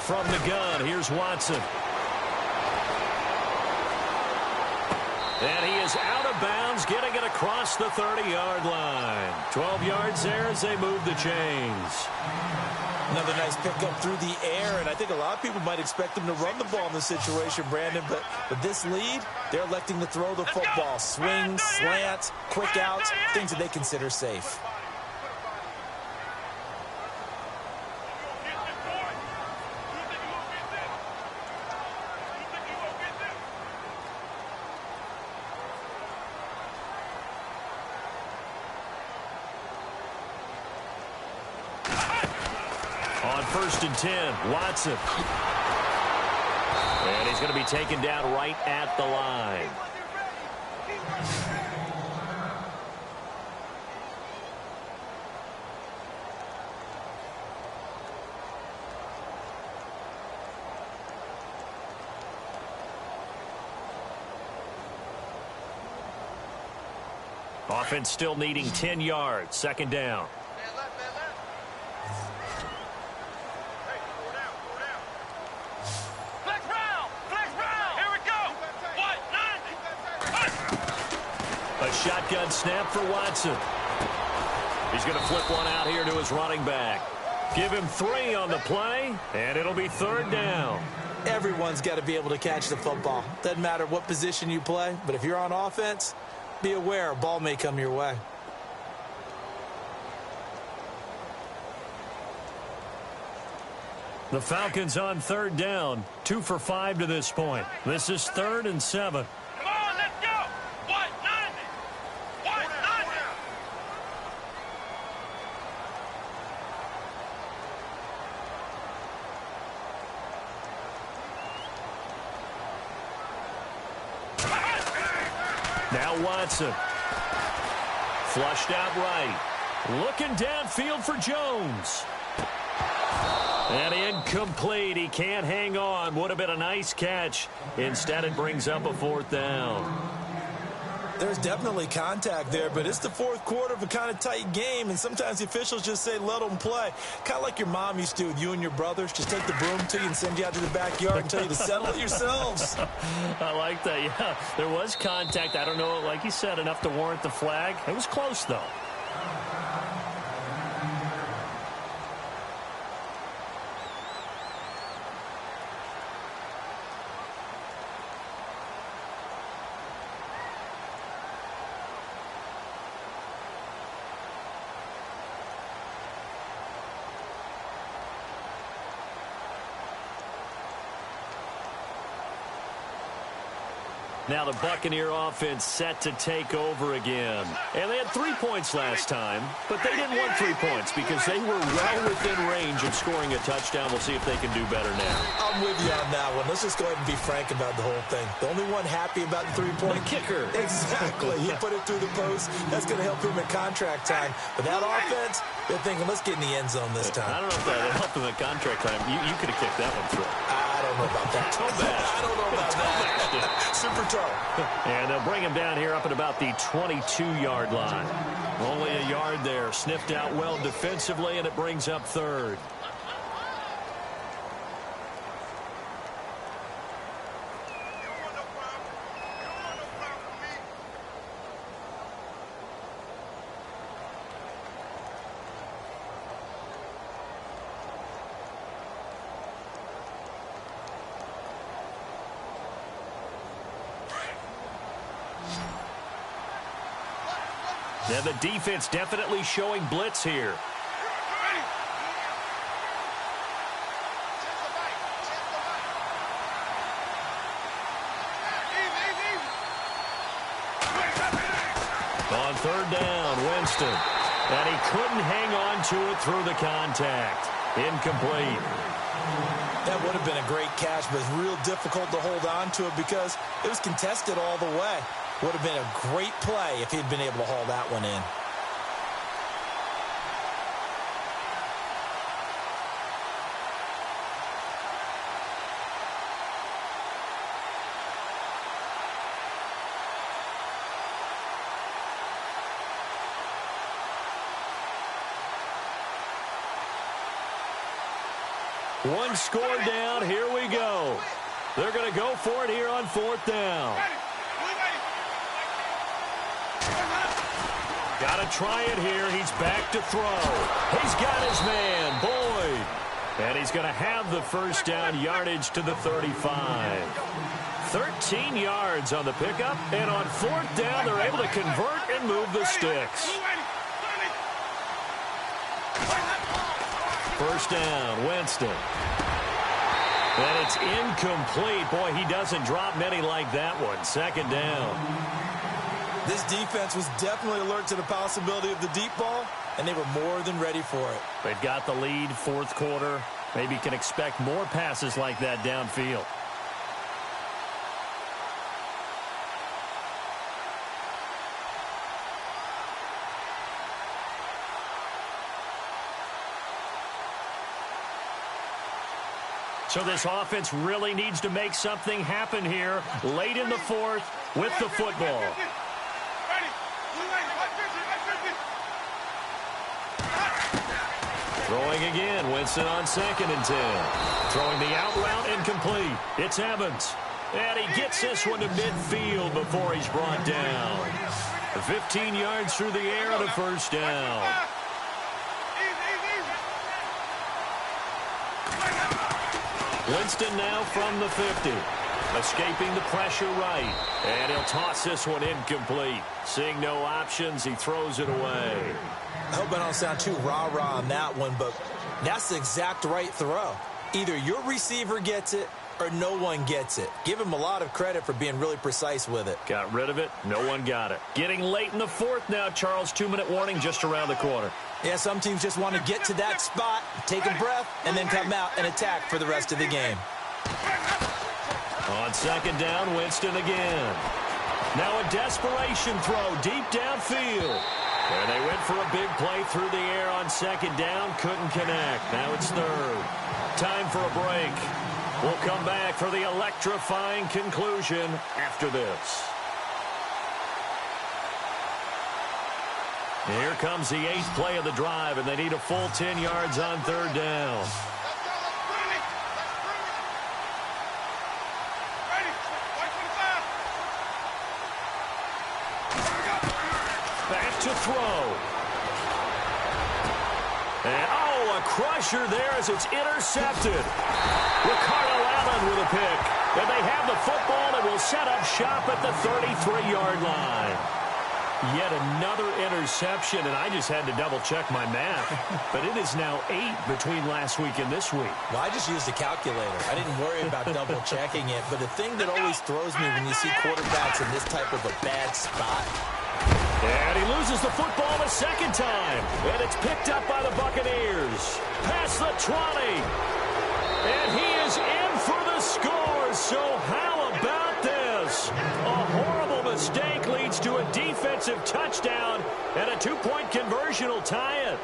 S2: From the gun, here's Watson. And he is out of bounds, getting it across the 30-yard line. 12 yards there as they move the chains.
S3: Another nice pickup through the air, and I think a lot of people might expect them to run the ball in this situation, Brandon, but with this lead, they're electing to throw the football. Swings, slants, quick outs, things that they consider safe.
S2: On 1st and 10, Watson. And he's going to be taken down right at the line. Offense still needing 10 yards. 2nd down. A shotgun snap for Watson. He's going to flip one out here to his running back. Give him 3 on the play, and it'll be 3rd down.
S3: Everyone's got to be able to catch the football. Doesn't matter what position you play, but if you're on offense, be aware a ball may come your way.
S2: The Falcons on 3rd down. 2 for 5 to this point. This is 3rd and 7.
S4: Come on, let's go. 190.
S2: Now Watson. Flushed out right. Looking downfield for Jones. And incomplete. He can't hang on. Would have been a nice catch. Instead, it brings up a 4th down.
S3: There's definitely contact there, but it's the 4th quarter of a kind of tight game, and sometimes the officials just say, let them play. Kind of like your mom used to with you and your brothers. Just take the broom to you and send you out to the backyard and tell you to settle it yourselves.
S2: I like that, yeah. There was contact. I don't know, like you said, enough to warrant the flag. It was close, though. Now the Buccaneer offense set to take over again. And they had 3 points last time, but they didn't want 3 points because they were well within range of scoring a touchdown. We'll see if they can do better now.
S3: I'm with you on that one. Let's just go ahead and be frank about the whole thing. The only one happy about the 3-point
S2: kicker.
S3: Exactly. He put it through the post. That's going to help him in contract time. But that offense, they're thinking, let's get in the end zone this time.
S2: I don't know if that helped him in contract time. You could have kicked that one through.
S3: I don't know about that. I don't know about that. Super tough.
S2: And they'll bring him down here up at about the 22-yard line. Only a yard there. Sniffed out well defensively, and it brings up 3rd. Now the defense definitely showing blitz here. On 3rd down, Winston. And he couldn't hang on to it through the contact. Incomplete.
S3: That would have been a great catch, but it's real difficult to hold on to it because it was contested all the way. Would have been a great play if he'd been able to haul that one in.
S2: One score down. Here we go. They're going to go for it here on 4th down. Got to try it here. He's back to throw. He's got his man, Boyd. And he's going to have the 1st down, yardage to the 35. 13 yards on the pickup. And on 4th down, they're able to convert and move the sticks. 1st down, Winston. And it's incomplete. Boy, he doesn't drop many like that one. 2nd down.
S3: This defense was definitely alert to the possibility of the deep ball, and they were more than ready for it.
S2: They've got the lead, 4th quarter. Maybe can expect more passes like that downfield. So this offense really needs to make something happen here late in the 4th with the football. Throwing again, Winston on 2nd and 10. Throwing the out route incomplete. It's Evans. And he gets this one to midfield before he's brought down. 15 yards through the air and a 1st down. Winston now from the 50. Escaping the pressure right. And he'll toss this one incomplete. Seeing no options, he throws it away.
S3: I hope I don't sound too rah-rah on that one, but that's the exact right throw. Either your receiver gets it or no one gets it. Give him a lot of credit for being really precise with it.
S2: Got rid of it. No one got it. Getting late in the 4th now, Charles. 2-minute warning just around the corner.
S3: Yeah, some teams just want to get to that spot, take a breath, and then come out and attack for the rest of the game.
S2: On 2nd down, Winston again. Now a desperation throw deep downfield. And they went for a big play through the air on second down. Couldn't connect. Now it's third. Time for a break. We'll come back for the electrifying conclusion after this. Here comes the 8th play of the drive, and they need a full 10 yards on third down. Back to throw. And, a crusher there as it's intercepted. Ricardo Allen with a pick. And they have the football and will set up shop at the 33-yard line. Yet another interception, and I just had to double-check my math. But it is now 8 between last week and this week.
S3: Well, I just used a calculator. I didn't worry about double-checking it. But the thing that always throws me when you see quarterbacks in this type of a bad spot.
S2: And he loses the football a second time. And it's picked up by the Buccaneers. Past the 20. And he is in for the score. So how about this? A horrible mistake leads to a defensive touchdown, and a 2-point conversion will tie it.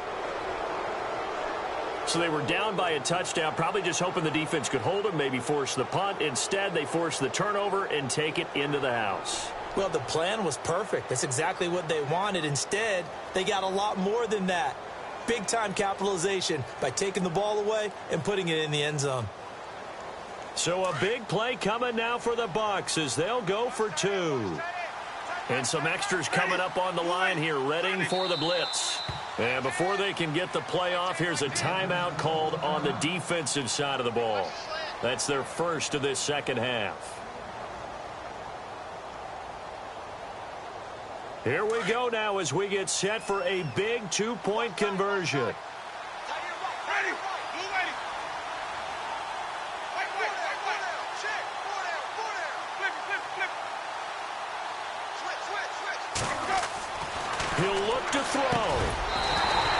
S2: So they were down by a touchdown, probably just hoping the defense could hold them, maybe force the punt. Instead, they force the turnover and take it into the house.
S3: Well, the plan was perfect. That's exactly what they wanted. Instead, they got a lot more than that. Big-time capitalization by taking the ball away and putting it in the end zone.
S2: So a big play coming now for the Bucs as they'll go for 2. And some extras coming up on the line here, readying for the blitz. And before they can get the play off, here's a timeout called on the defensive side of the ball. That's their first of this second half. Here we go now as we get set for a big 2-point conversion. He'll look to throw.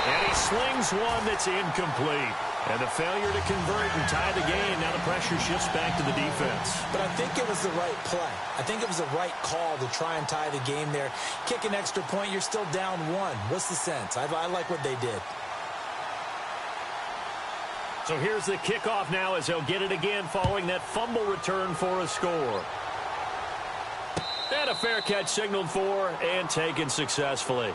S2: And he slings one that's incomplete. And the failure to convert and tie the game. Now the pressure shifts back to the defense.
S3: But I think it was the right play. I think it was the right call to try and tie the game there. Kick an extra point, you're still down 1. What's the sense? I like what they did.
S2: So here's the kickoff now as they'll get it again following that fumble return for a score. And a fair catch signaled for and taken successfully.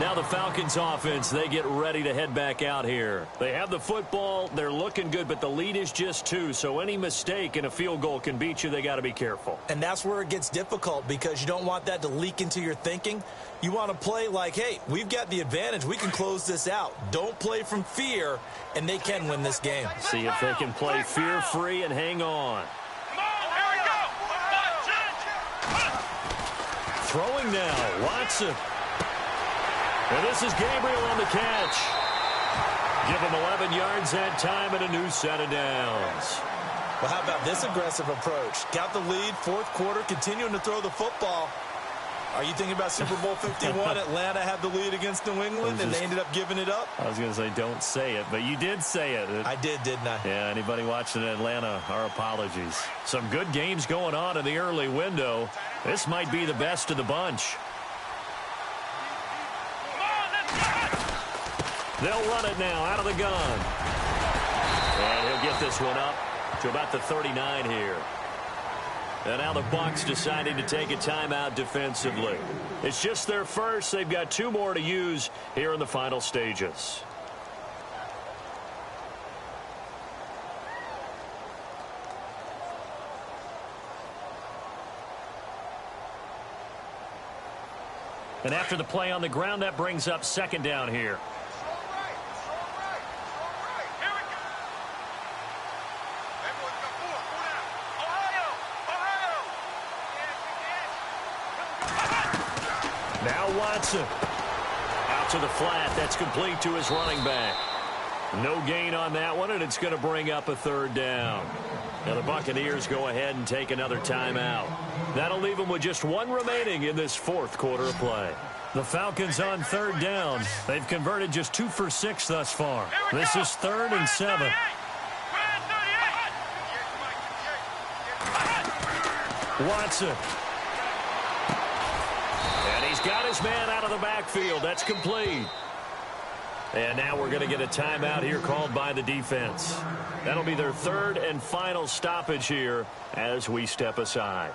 S2: Now the Falcons offense, they get ready to head back out here. They have the football, they're looking good, but the lead is just 2, so any mistake in a field goal can beat you. They got to be careful.
S3: And that's where it gets difficult because you don't want that to leak into your thinking. You want to play like, hey, we've got the advantage. We can close this out. Don't play from fear, and they can win this game.
S2: See if they can play fear-free and hang on. Throwing now, Watson. And this is Gabriel on the catch. Give him 11 yards that time and a new set of downs.
S3: Well, how about this aggressive approach? Got the lead, 4th quarter, continuing to throw the football. Are you thinking about Super Bowl 51? Atlanta had the lead against New England, and they ended up giving it up?
S2: I was going to say don't say it, but you did say it.
S3: I did, didn't I?
S2: Yeah, anybody watching Atlanta, our apologies. Some good games going on in the early window. This might be the best of the bunch. They'll run it now out of the gun. And he'll get this one up to about the 39 here. And now the Bucs deciding to take a timeout defensively. It's just their first. They've got 2 more to use here in the final stages. And after the play on the ground, that brings up second down here. Now Watson. Out to the flat. That's complete to his running back. No gain on that one, and it's going to bring up a 3rd down. Now the Buccaneers go ahead and take another timeout. That'll leave them with just 1 remaining in this 4th quarter of play. The Falcons on 3rd down. They've converted just 2 for 6 thus far. This is 3rd and 7. Watson. his man out of the backfield. That's complete. And now we're going to get a timeout here called by the defense. That'll be their third and final stoppage here as we step aside.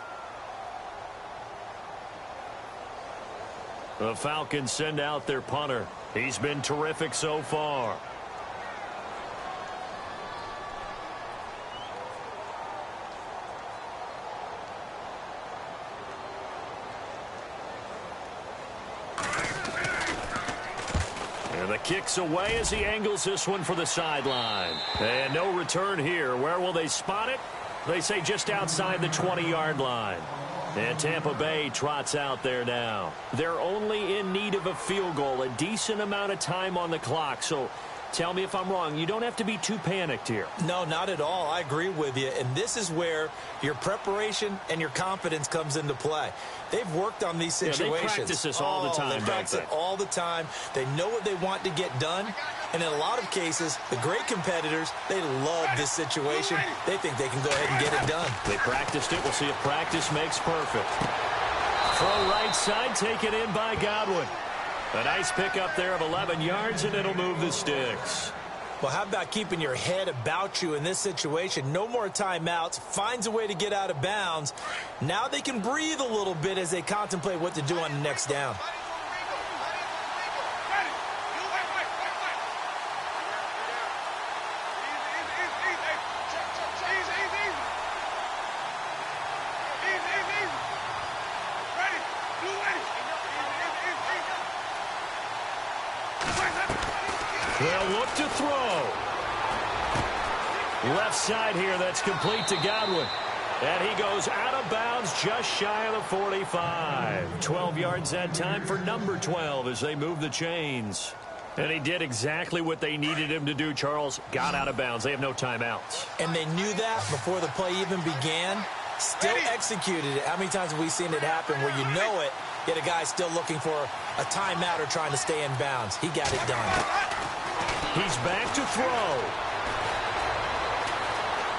S2: The Falcons send out their punter. He's been terrific so far. And the kick's away as he angles this one for the sideline. And no return here. Where will they spot it? They say just outside the 20-yard line. And Tampa Bay trots out there now. They're only in need of a field goal, a decent amount of time on the clock. So tell me if I'm wrong. You don't have to be too panicked here.
S3: No, not at all. I agree with you. And this is where your preparation and your confidence comes into play. They've worked on these situations.
S2: Yeah, they practice this all the time.
S3: They practice it all the time. They know what they want to get done. And in a lot of cases, the great competitors, they love this situation. They think they can go ahead and get it done.
S2: They practiced it. We'll see if practice makes perfect. Throw right side, taken in by Godwin. A nice pickup there of 11 yards, and it'll move the sticks.
S3: Well, how about keeping your head about you in this situation? No more timeouts. Finds a way to get out of bounds. Now they can breathe a little bit as they contemplate what to do on the next down.
S2: They'll look to throw. Left side here, that's complete to Godwin. And he goes out of bounds just shy of the 45. 12 yards that time for number 12 as they move the chains. And he did exactly what they needed him to do, Charles. Got out of bounds. They have no timeouts.
S3: And they knew that before the play even began. Still executed it. How many times have we seen it happen where you know it, yet a guy's still looking for a timeout or trying to stay in bounds? He got it done.
S2: He's back to throw.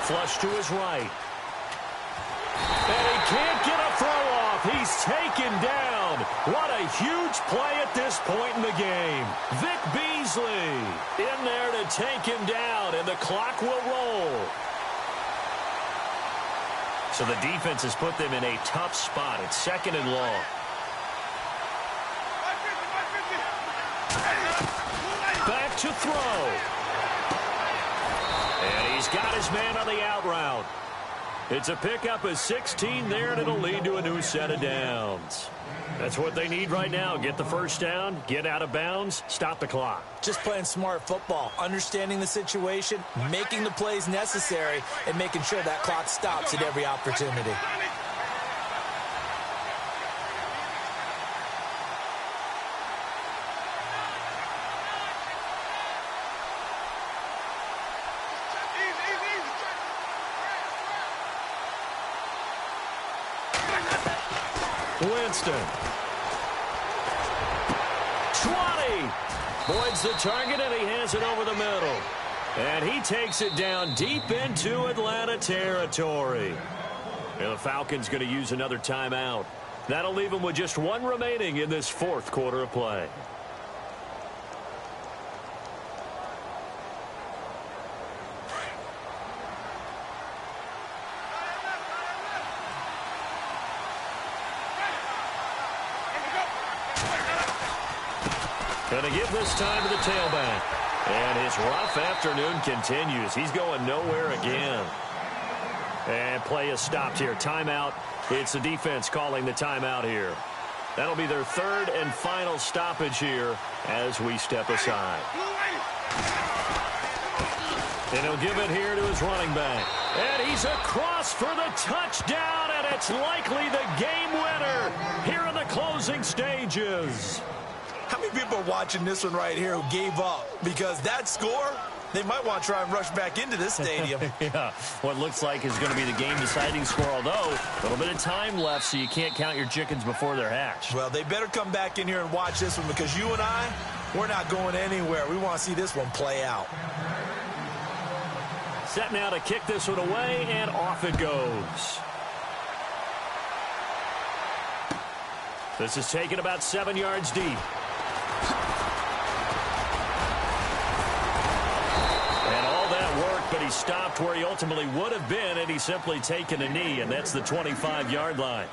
S2: Flush to his right. And he can't get a throw off. He's taken down. What a huge play at this point in the game. Vic Beasley in there to take him down, and the clock will roll. So the defense has put them in a tough spot. It's second and long. Back to throw. And he's got his man on the out route. It's a pickup of 16 there, and it'll lead to a new set of downs. That's what they need right now. Get the first down, get out of bounds, stop the clock.
S3: Just playing smart football, understanding the situation, making the plays necessary, and making sure that clock stops at every opportunity.
S2: Winston. 20. Boyd's the target, and he has it over the middle. And he takes it down deep into Atlanta territory. And the Falcons going to use another timeout. That'll leave them with just one remaining in this fourth quarter of play. Going to give this time to the tailback. And his rough afternoon continues. He's going nowhere again. And play is stopped here. Timeout. It's the defense calling the timeout here. That'll be their third and final stoppage here as we step aside. And he'll give it here to his running back. And he's across for the touchdown, and it's likely the game winner here in the closing stages.
S3: How many people are watching this one right here who gave up? Because that score, they might want to try and rush back into this stadium.
S2: Yeah, what looks like is going to be the game-deciding score, although a little bit of time left, so you can't count your chickens before they're hatched.
S3: Well, they better come back in here and watch this one, because you and I, we're not going anywhere. We want to see this one play out.
S2: Set now to kick this one away, and off it goes. This is taken about 7 yards deep. And all that work, but he stopped where he ultimately would have been, and he's simply taken a knee, and that's the 25-yard line.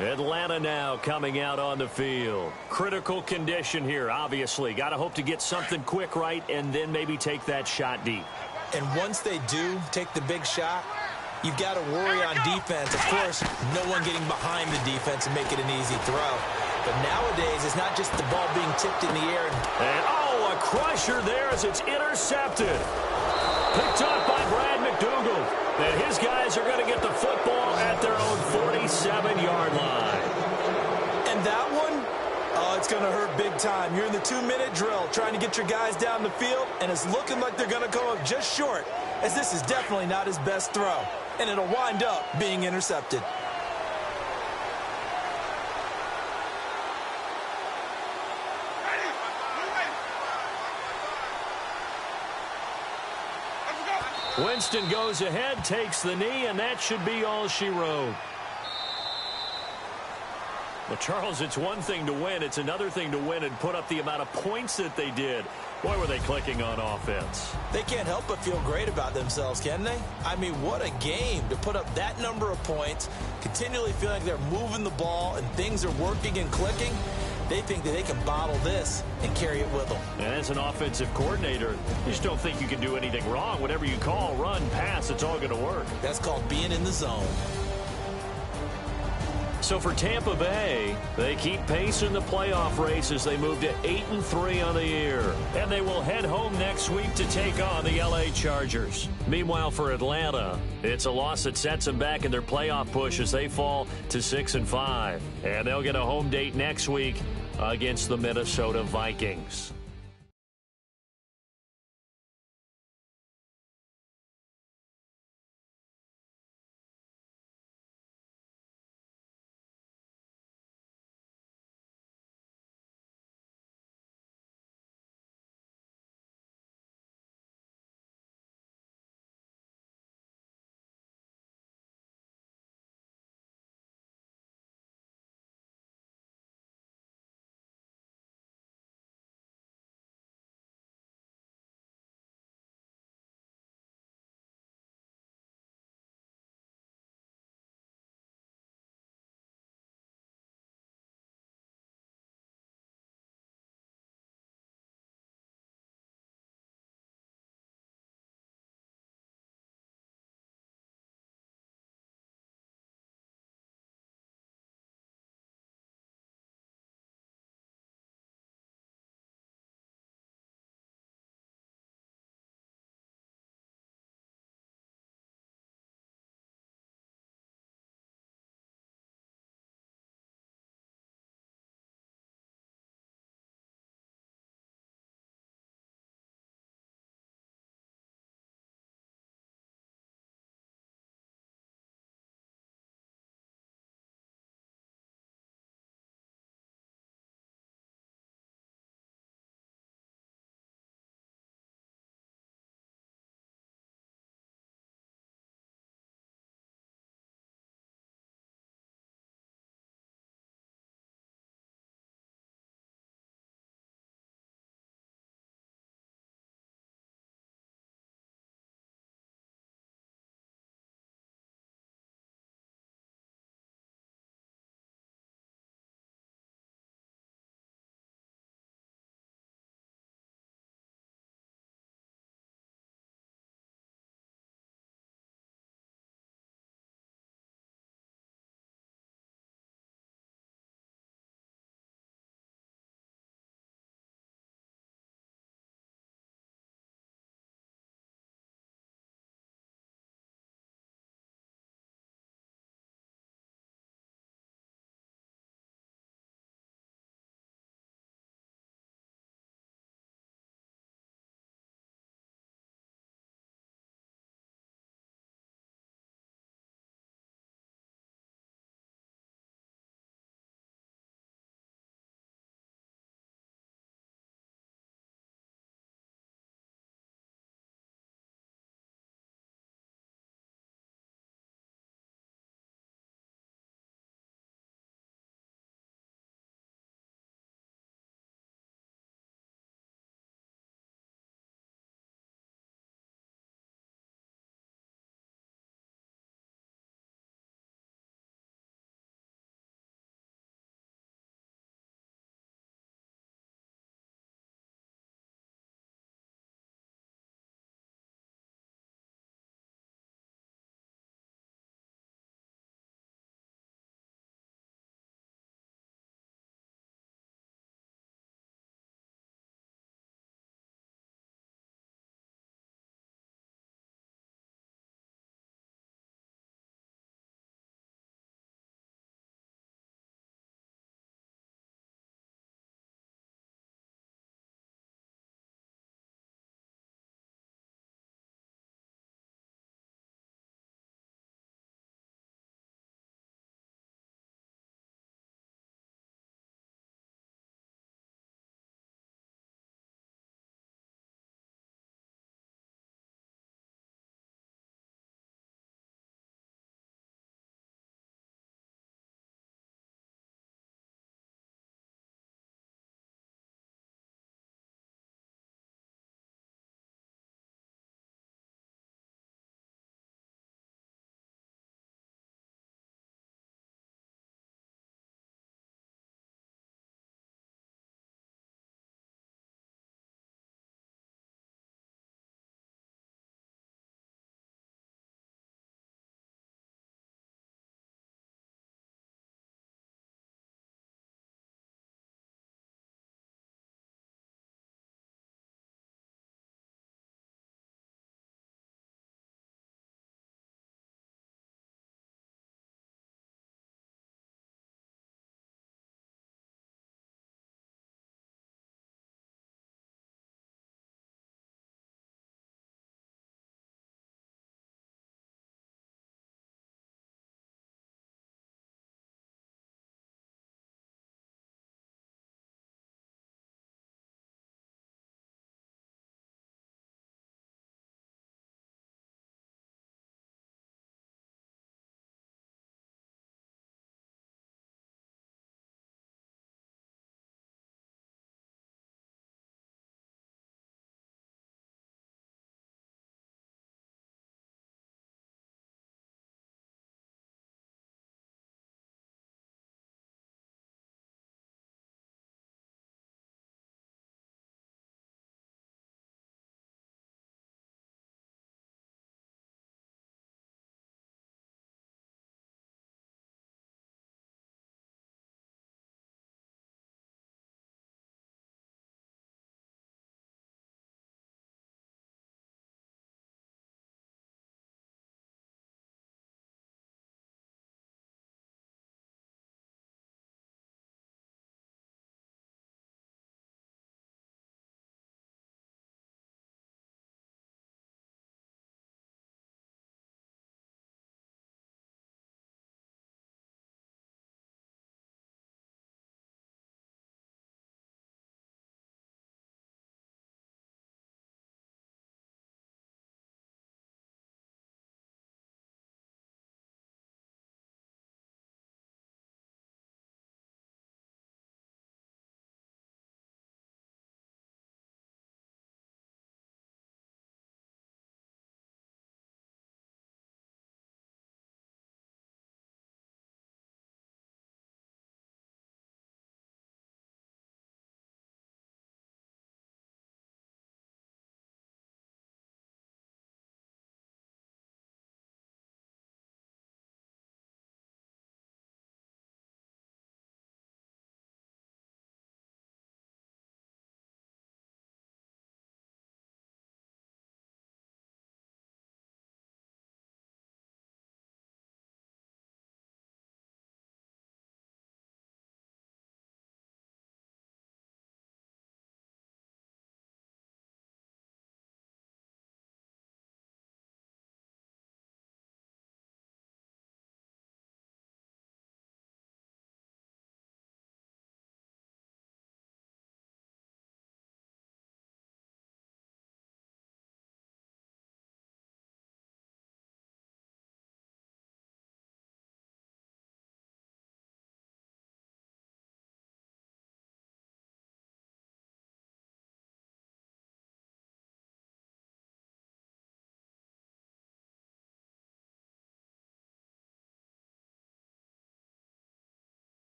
S2: Atlanta now coming out on the field. Critical condition here, obviously. Got to hope to get something quick right and then maybe take that shot deep.
S3: And once they do take the big shot, you've got to worry on defense. Of course, no one getting behind the defense and make it an easy throw. But nowadays, it's not just the ball being tipped in the air.
S2: And oh, a crusher there as it's intercepted. Picked up by Brad McDougal. And his guys are going to get the football at their own 47-yard line.
S3: And that one, oh, it's going to hurt big time. You're in the 2-minute drill trying to get your guys down the field, and it's looking like they're going to go up just short, as this is definitely not his best throw. And it'll wind up being intercepted.
S2: Winston goes ahead, takes the knee, and that should be all she wrote. Well, Charles, it's one thing to win. It's another thing to win and put up the amount of points that they did. Boy, were they clicking on offense.
S3: They can't help but feel great about themselves, can they? I mean, what a game to put up that number of points, continually feeling like they're moving the ball and things are working and clicking. They think that they can bottle this and carry it with them.
S2: And as an offensive coordinator, you just don't think you can do anything wrong. Whatever you call, run, pass, it's all going to work.
S3: That's called being in the zone.
S2: So for Tampa Bay, they keep pace in the playoff race as they move to 8-3 on the year. And they will head home next week to take on the LA Chargers. Meanwhile, for Atlanta, it's a loss that sets them back in their playoff push as they fall to 6-5. And they'll get a home date next week against the Minnesota Vikings.